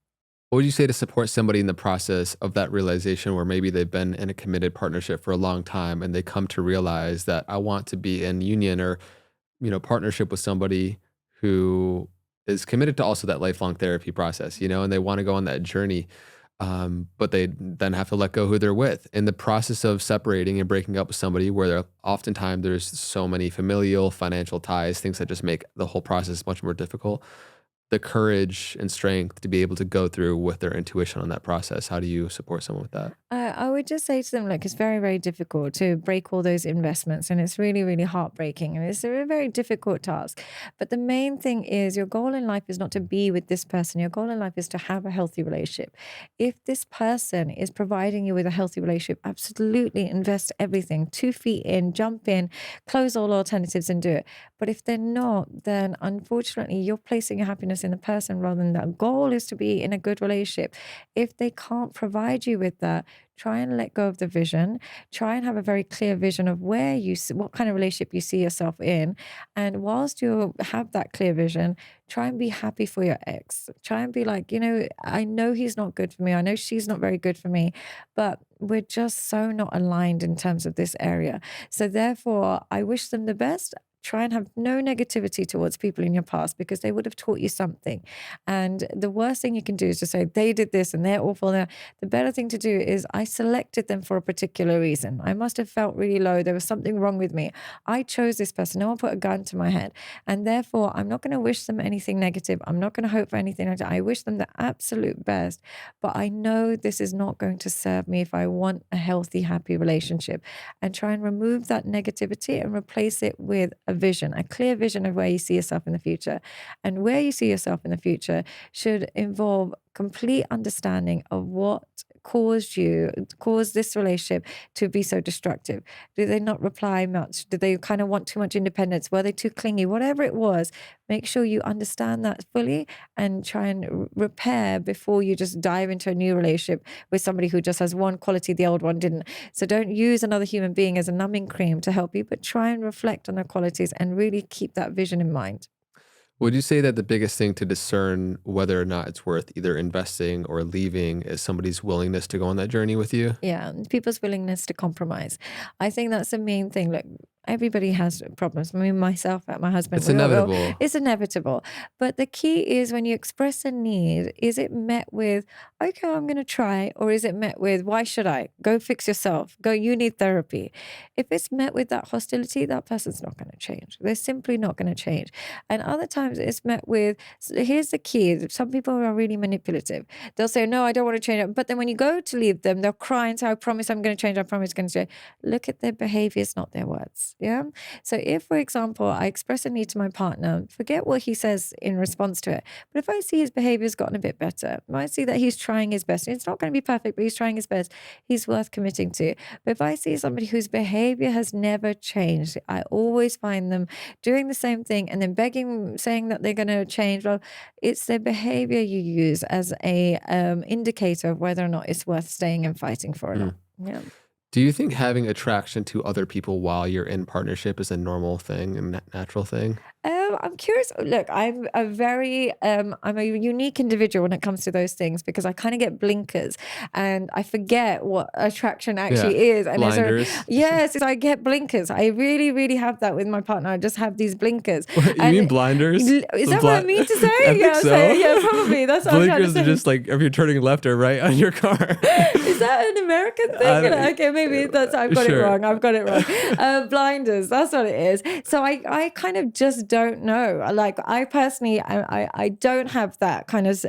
What would you say to support somebody in the process of that realization where maybe they've been in a committed partnership for a long time and they come to realize that I want to be in union or, you know, partnership with somebody who is committed to also that lifelong therapy process, you know, and they want to go on that journey. But they then have to let go who they're with. In the process of separating and breaking up with somebody where oftentimes there's so many familial, financial ties, things that just make the whole process much more difficult. The courage and strength to be able to go through with their intuition on that process. How do you support someone with that? I would just say to them, look, it's very, very difficult to break all those investments, and it's really, really heartbreaking, and it's a very difficult task. But the main thing is your goal in life is not to be with this person. Your goal in life is to have a healthy relationship. If this person is providing you with a healthy relationship, absolutely invest everything, 2 feet in, jump in, close all alternatives and do it. But if they're not, then unfortunately, you're placing your happiness in the person rather than that. Goal is to be in a good relationship. If they can't provide you with that, try and let go of the vision. Try and have a very clear vision of what kind of relationship you see yourself in. And whilst you have that clear vision, try and be happy for your ex. Try and be like, I know he's not good for me. I know she's not very good for me, but we're just so not aligned in terms of this area. So therefore, I wish them the best. Try and have no negativity towards people in your past because they would have taught you something. And the worst thing you can do is to say, they did this and they're awful. The better thing to do is, I selected them for a particular reason. I must have felt really low. There was something wrong with me. I chose this person. No one put a gun to my head. And therefore, I'm not going to wish them anything negative. I'm not going to hope for anything negative. I wish them the absolute best. But I know this is not going to serve me if I want a healthy, happy relationship. And try and remove that negativity and replace it with a clear vision of where you see yourself in the future. And where you see yourself in the future should involve complete understanding of what caused this relationship to be so destructive. Did they not reply much? Did they kind of want too much independence? Were they too clingy? Whatever it was, make sure you understand that fully and try and repair before you just dive into a new relationship with somebody who just has one quality the old one didn't. So don't use another human being as a numbing cream to help you, but try and reflect on their qualities and really keep that vision in mind. Would you say that the biggest thing to discern whether or not it's worth either investing or leaving is somebody's willingness to go on that journey with you? Yeah, people's willingness to compromise. I think that's the main thing. Look, everybody has problems. I mean, myself and my husband, It's inevitable. it's inevitable. But the key is, when you express a need, is it met with, okay, I'm going to try, or is it met with, why should I? Go fix yourself. Go, you need therapy. If it's met with that hostility, that person's not going to change. They're simply not going to change. And other times it's met with, here's the key. Some people are really manipulative. They'll say, no, I don't want to change it. But then when you go to leave them, they'll cry and say, I promise I'm going to change. I promise I'm going to change. Look at their behaviors, not their words. Yeah. So if, for example, I express a need to my partner, forget what he says in response to it. But if I see his behavior's gotten a bit better, if I see that he's trying his best, it's not going to be perfect, but he's trying his best, he's worth committing to. But if I see somebody whose behavior has never changed, I always find them doing the same thing and then begging, saying that they're going to change. Well, it's their behavior you use as a indicator of whether or not it's worth staying and fighting for or not. Yeah. Do you think having attraction to other people while you're in partnership is a normal thing and natural thing? I'm curious. Look, I'm a unique individual when it comes to those things, because I kind of get blinkers and I forget what attraction actually is. And blinders. Yes, I get blinkers. I really, really have that with my partner. I just have these blinkers. You mean blinders? Is that what I mean to say? I think so. Yeah, probably. That's what I'm trying to Blinkers say. are just like if you're turning left or right on your car. Is that an American thing? Okay, maybe I've got it wrong. I've got it wrong. Blinders, that's what it is. So I kind of just don't know. Like, I personally, I don't have that kind of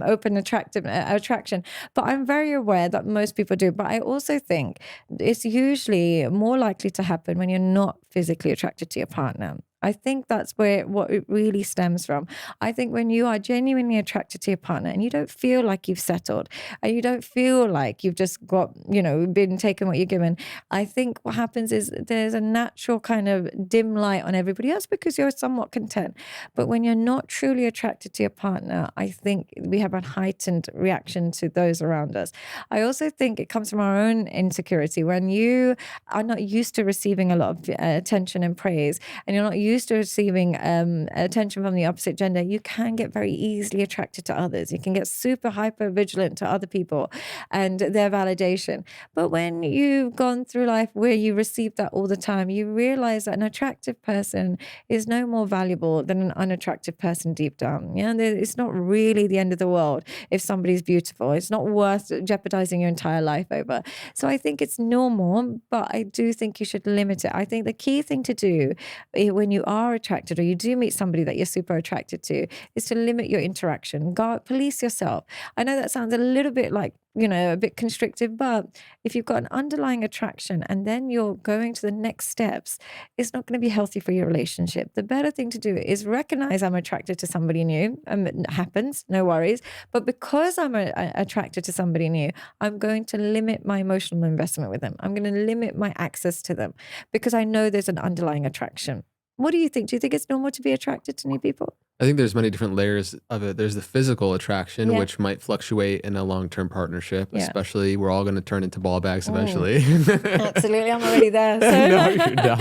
open attraction, but I'm very aware that most people do. But I also think it's usually more likely to happen when you're not physically attracted to your partner. I think that's what it really stems from. I think when you are genuinely attracted to your partner and you don't feel like you've settled and you don't feel like you've just got, been taken what you're given, I think what happens is there's a natural kind of dim light on everybody else because you're somewhat content. But when you're not truly attracted to your partner, I think we have a heightened reaction to those around us. I also think it comes from our own insecurity. When you are not used to receiving a lot of attention and praise, and you're not used to receiving attention from the opposite gender, you can get very easily attracted to others. You can get super hyper vigilant to other people and their validation. But when you've gone through life where you receive that all the time, you realize that an attractive person is no more valuable than an unattractive person deep down. Yeah, it's not really the end of the world if somebody's beautiful. It's not worth jeopardizing your entire life over. So I think it's normal, but I do think you should limit it. I think the key thing to do when you are attracted or you do meet somebody that you're super attracted to is to limit your interaction. Police yourself. I know that sounds a little bit like, a bit constrictive, but if you've got an underlying attraction and then you're going to the next steps, it's not going to be healthy for your relationship. The better thing to do is recognize I'm attracted to somebody new. It happens, no worries. But because I'm attracted to somebody new, I'm going to limit my emotional investment with them. I'm going to limit my access to them because I know there's an underlying attraction. What do you think? Do you think it's normal to be attracted to new people? I think there's many different layers of it. There's the physical attraction, Yeah. which might fluctuate in a long-term partnership, Yeah. especially we're all going to turn into ball bags eventually. Absolutely. I'm already there. So. No, you're not.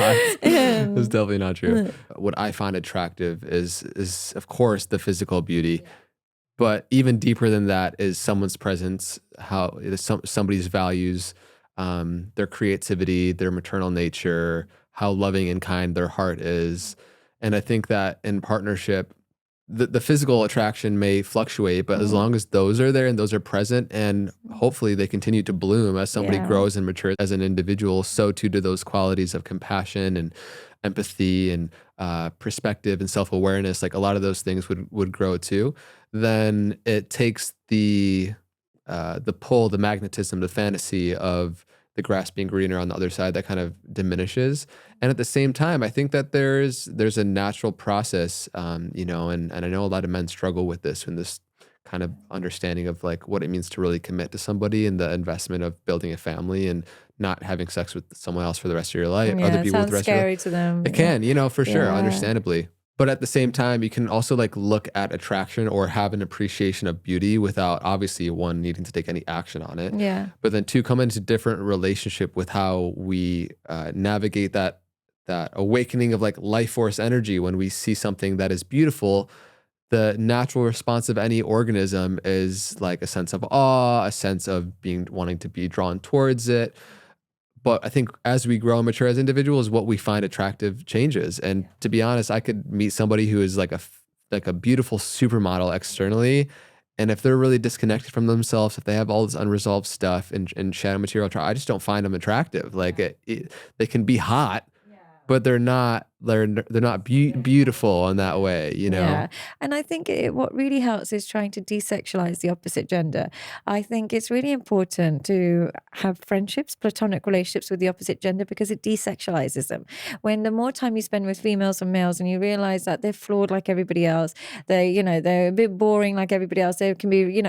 That's definitely not true. What I find attractive is of course the physical beauty, but even deeper than that is someone's presence, how somebody's values, their creativity, their maternal nature, how loving and kind their heart is. And I think that in partnership, the physical attraction may fluctuate, but as long as those are there and those are present, and hopefully they continue to bloom as somebody grows and matures as an individual, so too do those qualities of compassion and empathy and perspective and self-awareness. Like a lot of those things would grow too. Then it takes the pull, the magnetism, the fantasy of the grass being greener on the other side, that kind of diminishes. And at the same time, I think that there's a natural process, you know, and I know a lot of men struggle with this, and this kind of understanding of like what it means to really commit to somebody and the investment of building a family and not having sex with someone else for the rest of your life, Yeah, other it people with sounds the rest of your scary life. to them. It can, you know, for sure, Yeah. understandably. But at the same time, you can also like look at attraction or have an appreciation of beauty without obviously one needing to take any action on it. Yeah. But then two, come into different relationship with how we navigate that awakening of like life force energy. When we see something that is beautiful, the natural response of any organism is like a sense of awe, a sense of wanting to be drawn towards it. But I think as we grow and mature as individuals, what we find attractive changes. And to be honest, I could meet somebody who is like a beautiful supermodel externally, and if they're really disconnected from themselves, if they have all this unresolved stuff and shadow material, I just don't find them attractive. Like they can be hot, but they're not beautiful in that way, you know? Yeah. And I think what really helps is trying to desexualize the opposite gender. I think it's really important to have friendships, platonic relationships with the opposite gender, because it desexualizes them. When the more time you spend with females and males and you realize that they're flawed like everybody else, they're a bit boring like everybody else. They can be,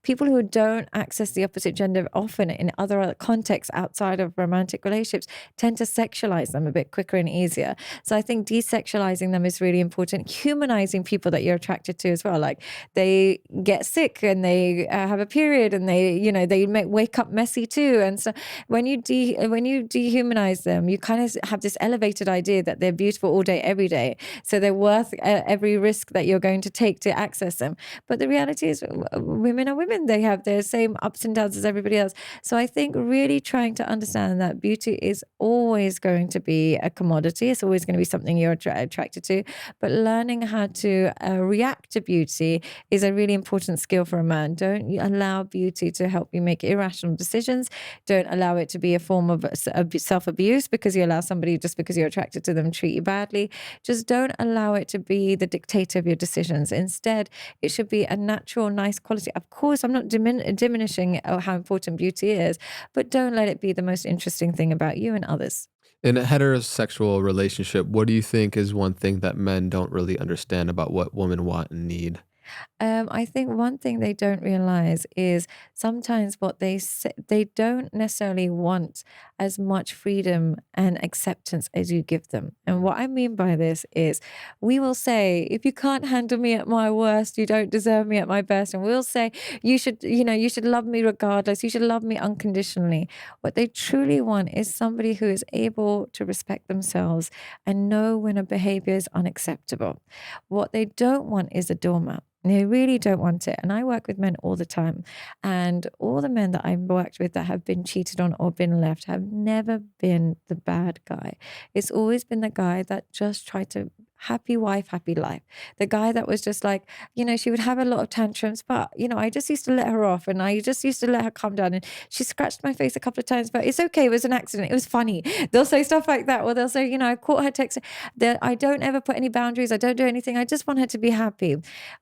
people who don't access the opposite gender often in other contexts outside of romantic relationships tend to sexualize them a bit quicker and easier. So I think desexualizing them is really important. Humanizing people that you're attracted to as well. Like they get sick and they have a period and they wake up messy too. And so when you dehumanize them, you kind of have this elevated idea that they're beautiful all day, every day. So they're worth every risk that you're going to take to access them. But the reality is women are women. They have their same ups and downs as everybody else. So I think really trying to understand that beauty is always going to be a commodity. It's always going to be something you're attracted to, but learning how to react to beauty is a really important skill for a man. Don't allow beauty to help you make irrational decisions. Don't allow it to be a form of self-abuse because you allow somebody, just because you're attracted to them, treat you badly. Just don't allow it to be the dictator of your decisions. Instead, it should be a natural, nice quality. Of course, I'm not diminishing how important beauty is, but don't let it be the most interesting thing about you and others. In a heterosexual relationship, what do you think is one thing that men don't really understand about what women want and need? I think one thing they don't realize is sometimes what they say, they don't necessarily want as much freedom and acceptance as you give them. And what I mean by this is we will say, if you can't handle me at my worst, you don't deserve me at my best. And we'll say, you should love me regardless. You should love me unconditionally. What they truly want is somebody who is able to respect themselves and know when a behavior is unacceptable. What they don't want is a doormat. They really don't want it. And I work with men all the time. And all the men that I've worked with that have been cheated on or been left have never been the bad guy. It's always been the guy that just tried to happy wife, happy life. The guy that was just like, she would have a lot of tantrums, but, I just used to let her off and I just used to let her calm down. And she scratched my face a couple of times, but it's okay. It was an accident. It was funny. They'll say stuff like that. Or they'll say, I caught her text. I don't ever put any boundaries. I don't do anything. I just want her to be happy.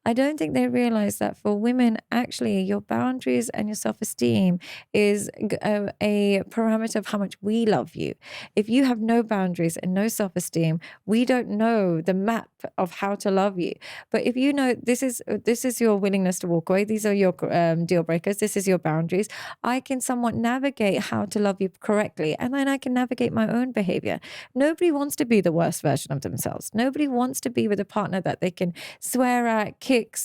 I don't think they realize that for women, actually, your boundaries and your self-esteem is a parameter of how much we love you. If you have no boundaries and no self-esteem, we don't know the map of how to love you. But if you know this is your willingness to walk away, these are your deal breakers, this is your boundaries, I can somewhat navigate how to love you correctly, and then I can navigate my own behavior. Nobody wants to be the worst version of themselves. Nobody wants to be with a partner that they can swear at, kick,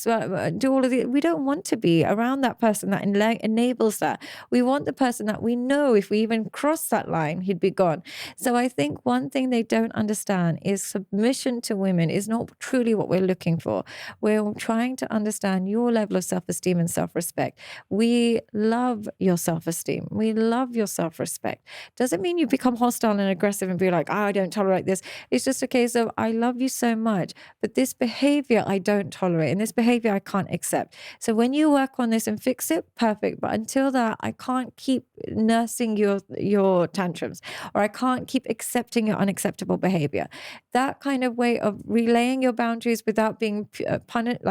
do all of the. We don't want to be around that person that enables that. We want the person that we know if we even cross that line, he'd be gone. So I think one thing they don't understand is submission to women is not truly what we're looking for. We're trying to understand your level of self-esteem and self-respect. We love your self-esteem. We love your self-respect. Doesn't mean you become hostile and aggressive and be like, I don't tolerate this. It's just a case of, I love you so much, but this behavior I don't tolerate, and this behavior I can't accept. So when you work on this and fix it, perfect. But until that, I can't keep nursing your tantrums, or I can't keep accepting your unacceptable behavior. That kind of way of relaying your boundaries without being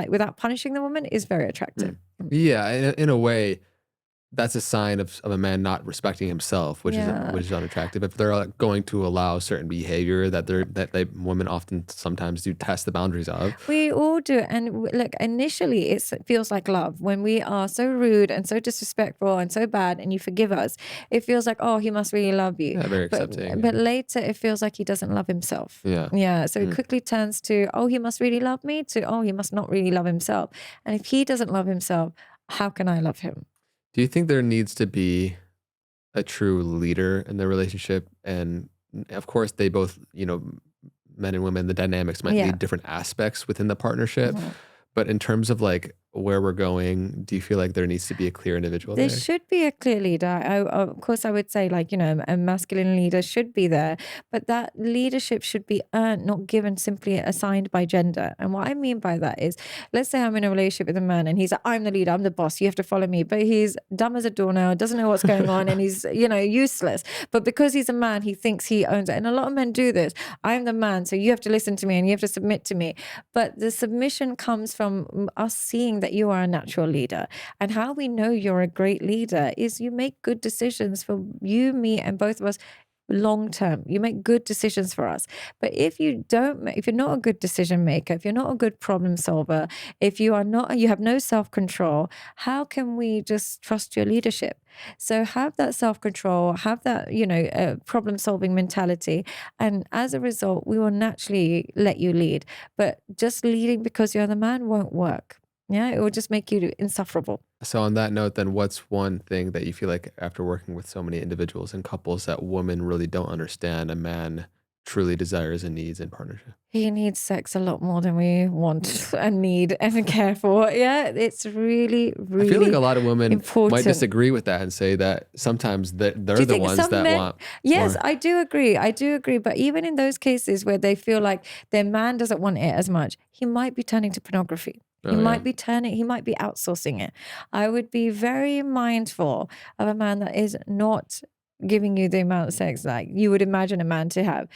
without punishing the woman is very attractive. Yeah, in a way, that's a sign of a man not respecting himself, which is unattractive. If they're like, going to allow certain behavior that women often sometimes do test the boundaries of. We all do it. And look, initially it feels like love when we are so rude and so disrespectful and so bad, and you forgive us. It feels like, oh, he must really love you. Yeah, very accepting. But later it feels like he doesn't love himself. Yeah. So it quickly turns to, oh, he must really love me, to, oh, he must not really love himself. And if he doesn't love himself, how can I love him? Do you think there needs to be a true leader in the relationship? And of course, they both, men and women, the dynamics might lead different aspects within the partnership. But in terms of like where we're going, do you feel like there needs to be a clear individual there? There Should be a clear leader. Of course, I would say like, a masculine leader should be there, but that leadership should be earned, not given, simply assigned by gender. And what I mean by that is, let's say I'm in a relationship with a man and he's like, I'm the leader, I'm the boss, you have to follow me. But he's dumb as a doornail, doesn't know what's going on, and he's, useless. But because he's a man, he thinks he owns it. And a lot of men do this. I'm the man, so you have to listen to me and you have to submit to me. But the submission comes from us seeing that you are a natural leader. And how we know you're a great leader is you make good decisions for you, me, and both of us long term. You make good decisions for us. But if you're not a good decision maker, if you're not a good problem solver, if you have no self-control, how can we just trust your leadership? So have that self-control, have that, problem solving mentality. And as a result, we will naturally let you lead. But just leading because you're the man won't work. Yeah, it will just make you insufferable. So on that note, then what's one thing that you feel like after working with so many individuals and couples that women really don't understand a man truly desires and needs in partnership? He needs sex a lot more than we want and need and care for. Yeah, it's really, really I feel like a lot of women important. might disagree with that and say that sometimes they're the ones that want. Yes, more. I do agree. But even in those cases where they feel like their man doesn't want it as much, he might be turning to pornography. He might be outsourcing it. I would be very mindful of a man that is not giving you the amount of sex like you would imagine a man to have.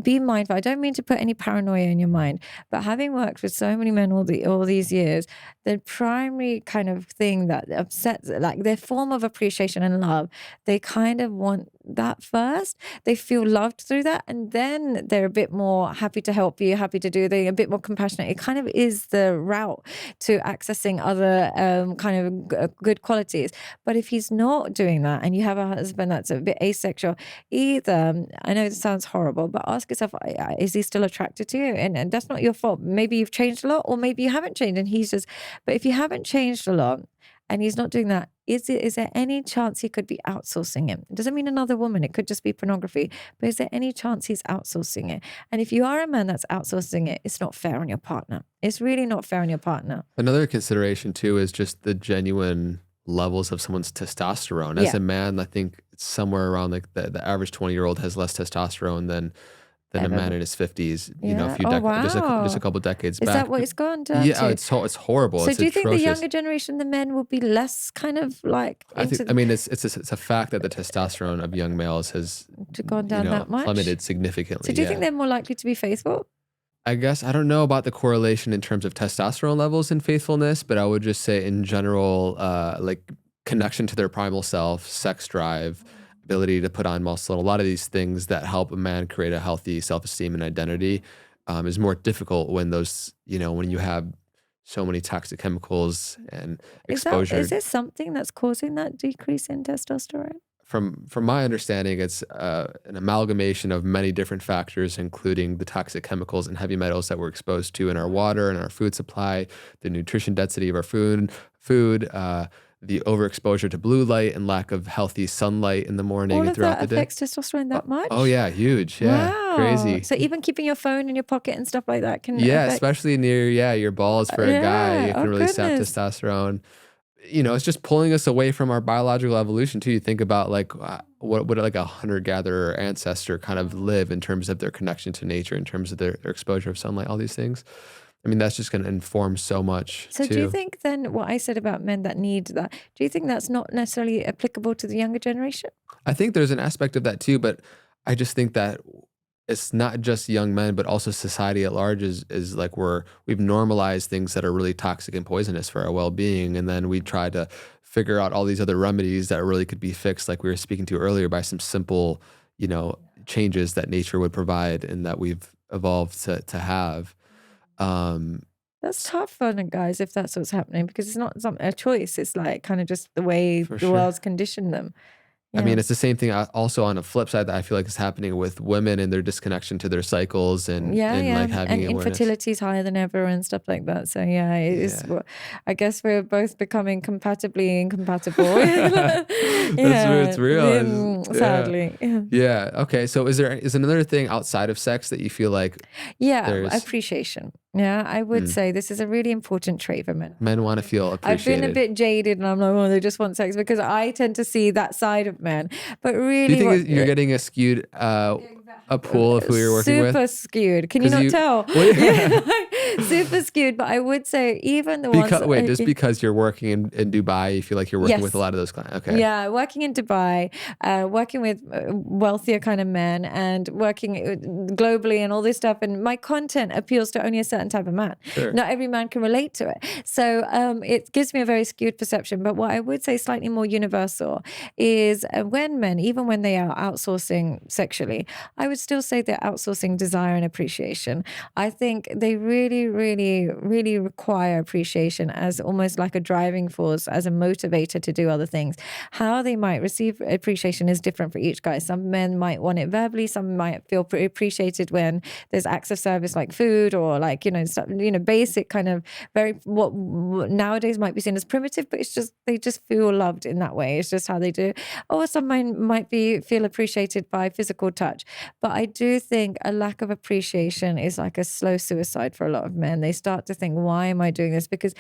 Be mindful. I don't mean to put any paranoia in your mind, but having worked with so many men all these years, the primary kind of thing that upsets, like their form of appreciation and love, they kind of want that first. They feel loved through that, and then they're a bit more happy to help you, happy to do. They're a bit more compassionate. It kind of is the route to accessing other kind of good qualities. But if he's not doing that, and you have a husband that's a bit asexual, either, I know this sounds horrible, but ask yourself, is he still attracted to you? And that's not your fault. Maybe you've changed a lot, or maybe you haven't changed and he's just, but if you haven't changed a lot and he's not doing that, is there any chance he could be outsourcing it? It doesn't mean another woman. It could just be pornography. But is there any chance he's outsourcing it? And if you are a man that's outsourcing it, it's not fair on your partner. It's really not fair on your partner. Another consideration too is just the genuine levels of someone's testosterone. As a man, I think it's somewhere around like the average 20-year-old has less testosterone than a man in his 50s, just a couple decades back. Is that what it's gone down to? It's horrible. So it's do you think the atrocious. younger generation, the men will be less kind of like it's a fact that the testosterone of young males has gone down that much? Plummeted significantly. So do you think they're more likely to be faithful? I guess I don't know about the correlation in terms of testosterone levels and faithfulness, but I would just say in general, like connection to their primal self, sex drive, ability to put on muscle, a lot of these things that help a man create a healthy self-esteem and identity is more difficult when those, when you have so many toxic chemicals and exposure. Is there something that's causing that decrease in testosterone? From my understanding, it's an amalgamation of many different factors, including the toxic chemicals and heavy metals that we're exposed to in our water and our food supply, the nutrition density of our food, the overexposure to blue light and lack of healthy sunlight in the morning All and of throughout that the day. affects testosterone that much? Oh yeah, huge. Yeah, Wow. crazy. So even keeping your phone in your pocket and stuff like that can Yeah, affect... especially near your balls for a guy, it can really sap goodness. testosterone. It's just pulling us away from our biological evolution too. You think about like what would like a hunter-gatherer ancestor kind of live in terms of their connection to nature, in terms of their exposure of sunlight, all these things. I mean, that's just going to inform so much. So too. do you think then what I said about men that need that, do you think that's not necessarily applicable to the younger generation? I think there's an aspect of that too, but I just think that it's not just young men, but also society at large is like we've normalized things that are really toxic and poisonous for our well-being. And then we try to figure out all these other remedies that really could be fixed, like we were speaking to earlier, by some simple, changes that nature would provide and that we've evolved to have. That's tough on it, guys, if that's what's happening, because it's not a choice. It's like kind of just the way the world's conditioned them. I mean, it's the same thing also on a flip side that I feel like is happening with women and their disconnection to their cycles and like having and awareness. infertility is higher than ever and stuff like that. So it is. I guess we're both becoming compatibly incompatible. It's real. Sadly. Yeah. Okay. So is another thing outside of sex that you feel like? Appreciation. Yeah, I would say this is a really important trait for men. Men want to feel appreciated. I've been a bit jaded and I'm like, oh, they just want sex, because I tend to see that side of men. But really, do you think you're getting a skewed a pool of who you're working with? Super skewed. Can you not tell? Super skewed. But I would say even the ones... Wait, just because you're working in Dubai, you feel like you're working with a lot of those clients? Okay. Yeah, working in Dubai, working with wealthier kind of men and working globally and all this stuff. And my content appeals to only a certain type of man. Sure. Not every man can relate to it. So it gives me a very skewed perception. But what I would say slightly more universal is when men, even when they are outsourcing sexually, I would still say they're outsourcing desire and appreciation. I think they really, really, really require appreciation as almost like a driving force, as a motivator to do other things. How they might receive appreciation is different for each guy. Some men might want it verbally. Some might feel appreciated when there's acts of service like food or like, stuff, basic kind of what nowadays might be seen as primitive, but it's just, they just feel loved in that way. It's just how they do. Or some men might feel appreciated by physical touch. But I do think a lack of appreciation is like a slow suicide for a lot of men. They start to think, why am I doing this? Because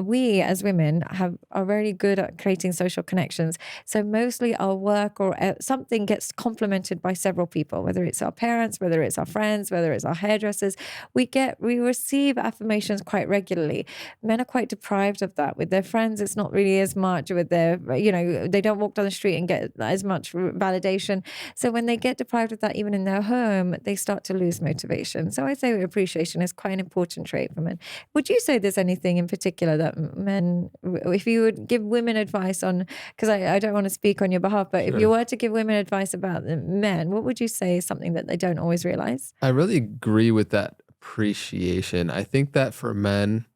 we as women are very good at creating social connections. So mostly our work or something gets complemented by several people, whether it's our parents, whether it's our friends, whether it's our hairdressers. We receive affirmations quite regularly. Men are quite deprived of that. With their friends, it's not really as much. With their, they don't walk down the street and get as much validation. So when they get deprived of that, even in their home, they start to lose motivation. So I say appreciation is quite an important trait for men. Would you say there's anything in particular that men, if you would give women advice on, because I don't want to speak on your behalf, but if you were to give women advice about the men, what would you say is something that they don't always realize? I really agree with that appreciation. I think that for men,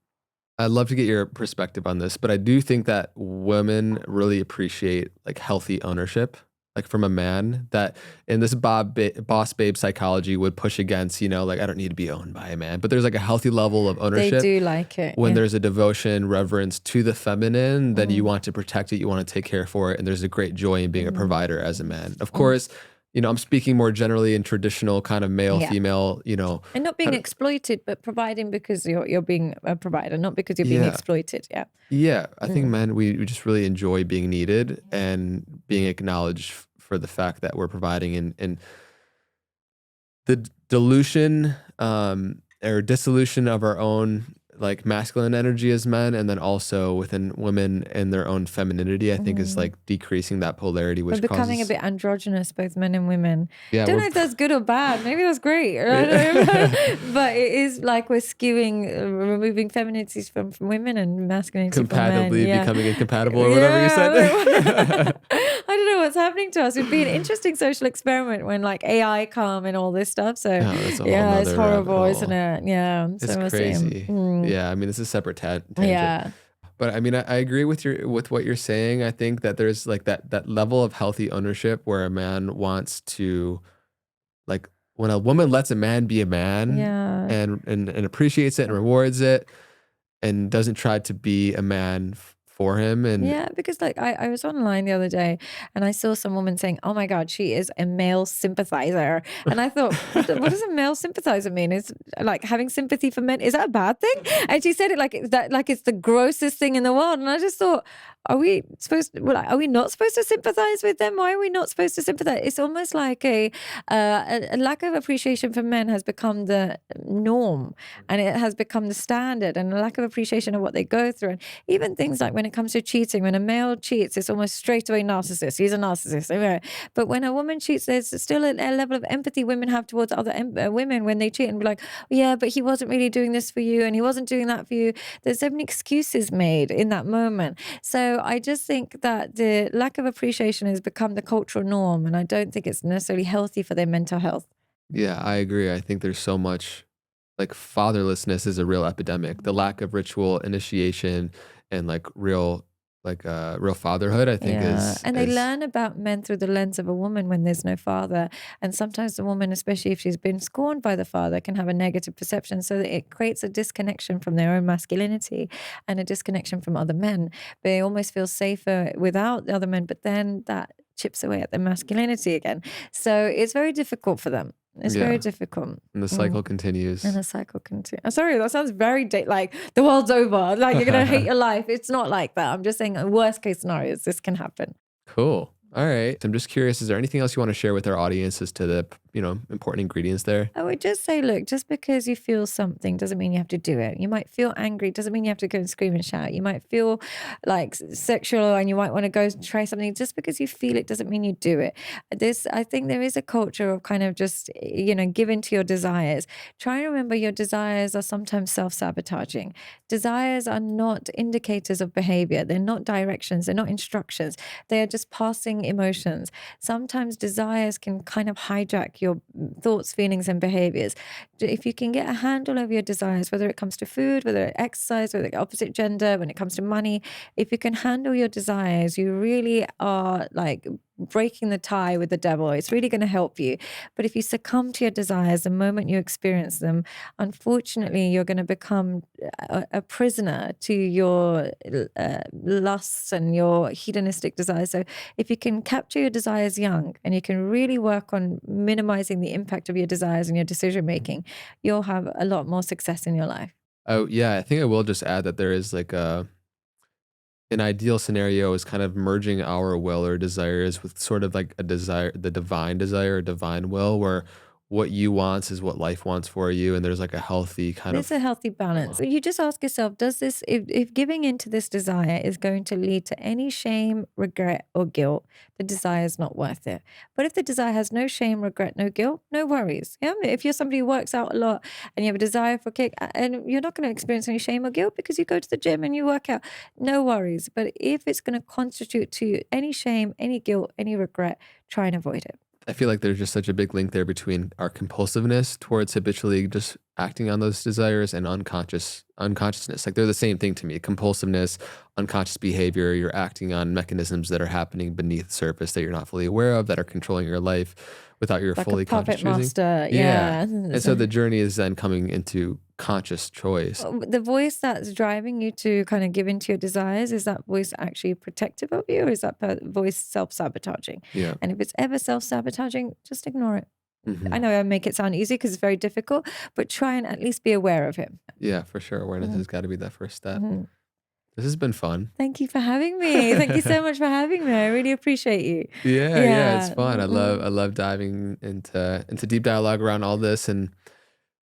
I'd love to get your perspective on this, but I do think that women really appreciate like healthy ownership. Like from a man, that in this boss babe psychology would push against, like I don't need to be owned by a man, but there's like a healthy level of ownership. They do like it. When there's a devotion, reverence to the feminine, then you want to protect it, you want to take care for it, and there's a great joy in being a provider as a man. Of course, I'm speaking more generally in traditional kind of male, female, And not being exploited, but providing because you're being a provider, not because you're being exploited. Yeah. Yeah. I think men, we just really enjoy being needed and being acknowledged for the fact that we're providing, and the dilution or dissolution of our own like masculine energy as men, and then also within women and their own femininity, I think is like decreasing that polarity, which we're becoming a bit androgynous, both men and women. Yeah, don't know if that's good or bad. Maybe that's great. I don't know. But it is like we're skewing, removing femininities from women and masculinity from men. Compatibly becoming incompatible or whatever you said. don't know what's happening to us. It'd be an interesting social experiment when like AI come and all this stuff. So that's a whole yeah, it's nother rabbit horrible, isn't hole. it? Yeah. It's So we'll see. crazy. Yeah, I mean, it's a separate tangent. Yeah. But I mean, I agree with what you're saying. I think that there's like that level of healthy ownership where a man wants to, like, when a woman lets a man be a man Yeah. and appreciates it and rewards it and doesn't try to be a man for him. And Yeah, because like I was online the other day and I saw some woman saying, "Oh my God, she is a male sympathizer," and I thought, what does a male sympathizer mean? Is like having sympathy for men? Is that a bad thing? And she said it like that, like it's the grossest thing in the world. And I just thought, are we supposed? Well, are we not supposed to sympathize with them? Why are we not supposed to sympathize? It's almost like a lack of appreciation for men has become the norm, and it has become the standard, and a lack of appreciation of what they go through, and even things like when it comes to cheating, when a male cheats, it's almost straight away narcissist. He's a narcissist. Okay? But when a woman cheats, there's still a level of empathy women have towards other women when they cheat and be like, yeah, but he wasn't really doing this for you and he wasn't doing that for you. There's so many excuses made in that moment. So I just think that the lack of appreciation has become the cultural norm, and I don't think it's necessarily healthy for their mental health. yeah, I agree. I think there's so much, like, fatherlessness is a real epidemic. The lack of ritual initiation and like real fatherhood, I think Yeah, and they is learn about men through the lens of a woman when there's no father. And sometimes the woman, especially if she's been scorned by the father, can have a negative perception. So that it creates a disconnection from their own masculinity and a disconnection from other men. They almost feel safer without the other men, but then that chips away at their masculinity again. So it's very difficult for them. It's very yeah, difficult. and the cycle continues. And a cycle continues. I'm sorry, that sounds very like the world's over. Like you're gonna hate your life. It's not like that. I'm just saying, worst case scenarios, this can happen. Cool. All right. I'm just curious, is there anything else you want to share with our audience as to the, important ingredients there? I would just say, look, just because you feel something doesn't mean you have to do it. You might feel angry, doesn't mean you have to go and scream and shout. You might feel like sexual and you might want to go try something. Just because you feel it doesn't mean you do it. I think there is a culture of kind of just, give in to your desires. Try and remember your desires are sometimes self-sabotaging. Desires are not indicators of behavior. They're not directions. They're not instructions. They are just passing emotions. Sometimes desires can kind of hijack your thoughts, feelings, and behaviors. If you can get a handle over your desires, whether it comes to food, whether it's exercise, whether it's opposite gender, when it comes to money, if you can handle your desires, you really are like breaking the tie with the devil. It's really going to help you. But if you succumb to your desires the moment you experience them, unfortunately, you're going to become a prisoner to your lusts and your hedonistic desires. So if you can capture your desires young and you can really work on minimizing the impact of your desires and your decision making, you'll have a lot more success in your life. Oh, yeah. I think I will just add that there is like an ideal scenario is kind of merging our will or desires with sort of like a desire, the divine desire or divine will, where what you want is what life wants for you. And there's like a healthy kind There's a of, healthy balance. You just ask yourself, does this, if giving into this desire is going to lead to any shame, regret, or guilt, the desire is not worth it. But if the desire has no shame, regret, no guilt, no worries. Yeah. If you're somebody who works out a lot and you have a desire for kick, and you're not going to experience any shame or guilt because you go to the gym and you work out, no worries. But if it's going to constitute to any shame, any guilt, any regret, try and avoid it. I feel like there's just such a big link there between our compulsiveness towards habitually just acting on those desires and unconsciousness. Like they're the same thing to me. Compulsiveness, unconscious behavior, you're acting on mechanisms that are happening beneath the surface that you're not fully aware of, that are controlling your life without your Like a fully conscious puppet choosing. master. Yeah. And so the journey is then coming into conscious choice. The voice that's driving you to kind of give into your desires, is that voice actually protective of you, or is that voice self-sabotaging? Yeah. And if it's ever self-sabotaging, just ignore it. I Hmm. know I make it sound easy because it's very difficult, but try and at least be aware of him. Yeah, for sure. Awareness Mhm. has got to be that first step. Mhm. This has been fun. Thank you for having me. Thank you so much for having me. I really appreciate you. Yeah, it's Yeah. fun. I love diving into deep dialogue around all this, and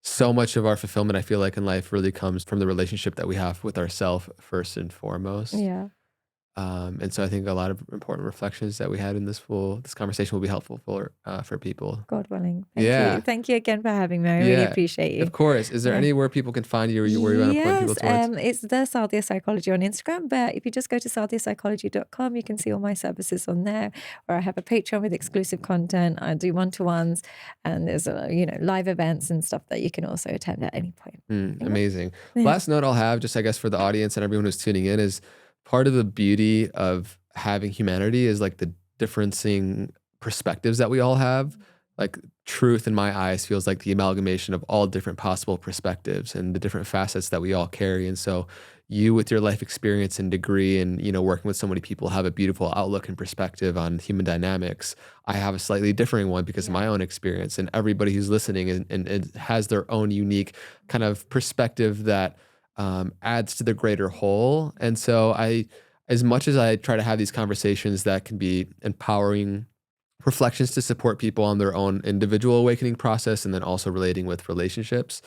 so much of our fulfillment I feel like in life really comes from the relationship that we have with ourselves first and foremost. Yeah. And so I think a lot of important reflections that we had in this conversation will be helpful for people. God willing. Thank Yeah. you. Thank you again for having me. I really Yeah. appreciate you. Of course. Is there Yeah. anywhere people can find you or where you want to point people Yes, towards? it's the Sadia Psychology on Instagram, but if you just go to sadiapsychology.com, you can see all my services on there, or I have a Patreon with exclusive content. I do one-to-ones, and there's live events and stuff that you can also attend at any point. Amazing. Yeah. Last note I'll have, just I guess for the audience and everyone who's tuning in, is part of the beauty of having humanity is like the differencing perspectives that we all have. Like truth in my eyes feels like the amalgamation of all different possible perspectives and the different facets that we all carry. And so you, with your life experience and degree and, working with so many people, have a beautiful outlook and perspective on human dynamics. I have a slightly differing one because of my own experience, and everybody who's listening and has their own unique kind of perspective that adds to the greater whole. And so as much as I try to have these conversations that can be empowering reflections to support people on their own individual awakening process and then also relating with relationships,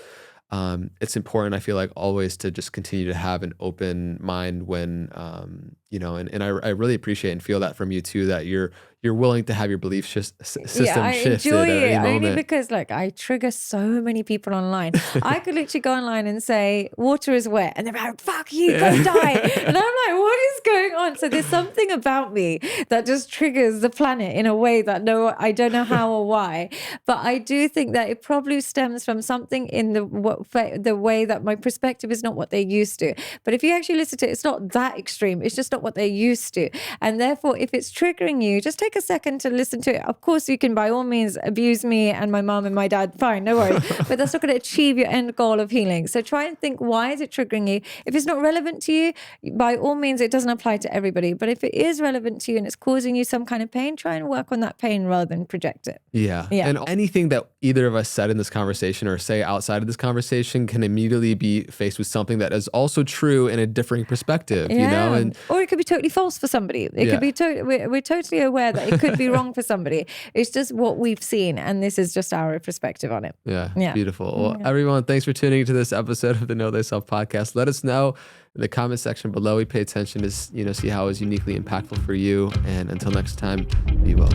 it's important, I feel like, always to just continue to have an open mind when, and I really appreciate and feel that from you too, that you're willing to have your belief system I shifted enjoy at it any only moment. because I trigger so many people online. I could literally go online and say water is wet, and they're like, "Fuck you, go die," and I'm like, "What is going on?" So there's something about me that just triggers the planet in a way that I don't know how or why, but I do think that it probably stems from something in the way that my perspective is not what they're used to. But if you actually listen to it, it's not that extreme. It's just not what they're used to, and therefore, if it's triggering you, just take a second to listen to it. Of course, you can by all means abuse me and my mom and my dad, fine, no worries, but that's not going to achieve your end goal of healing. So try and think, why is it triggering you? If it's not relevant to you, by all means, it doesn't apply to everybody, but if it is relevant to you and it's causing you some kind of pain, try and work on that pain rather than project it. Yeah. And anything that either of us said in this conversation or say outside of this conversation can immediately be faced with something that is also true in a differing perspective, and or it could be totally false for somebody. It could be we're totally aware that it could be wrong for somebody. It's just what we've seen, and this is just our perspective on it. Yeah. Beautiful. Well, everyone, thanks for tuning into this episode of the Know Thyself podcast. Let us know in the comment section below. We pay attention to see how it was uniquely impactful for you. And until next time, be well.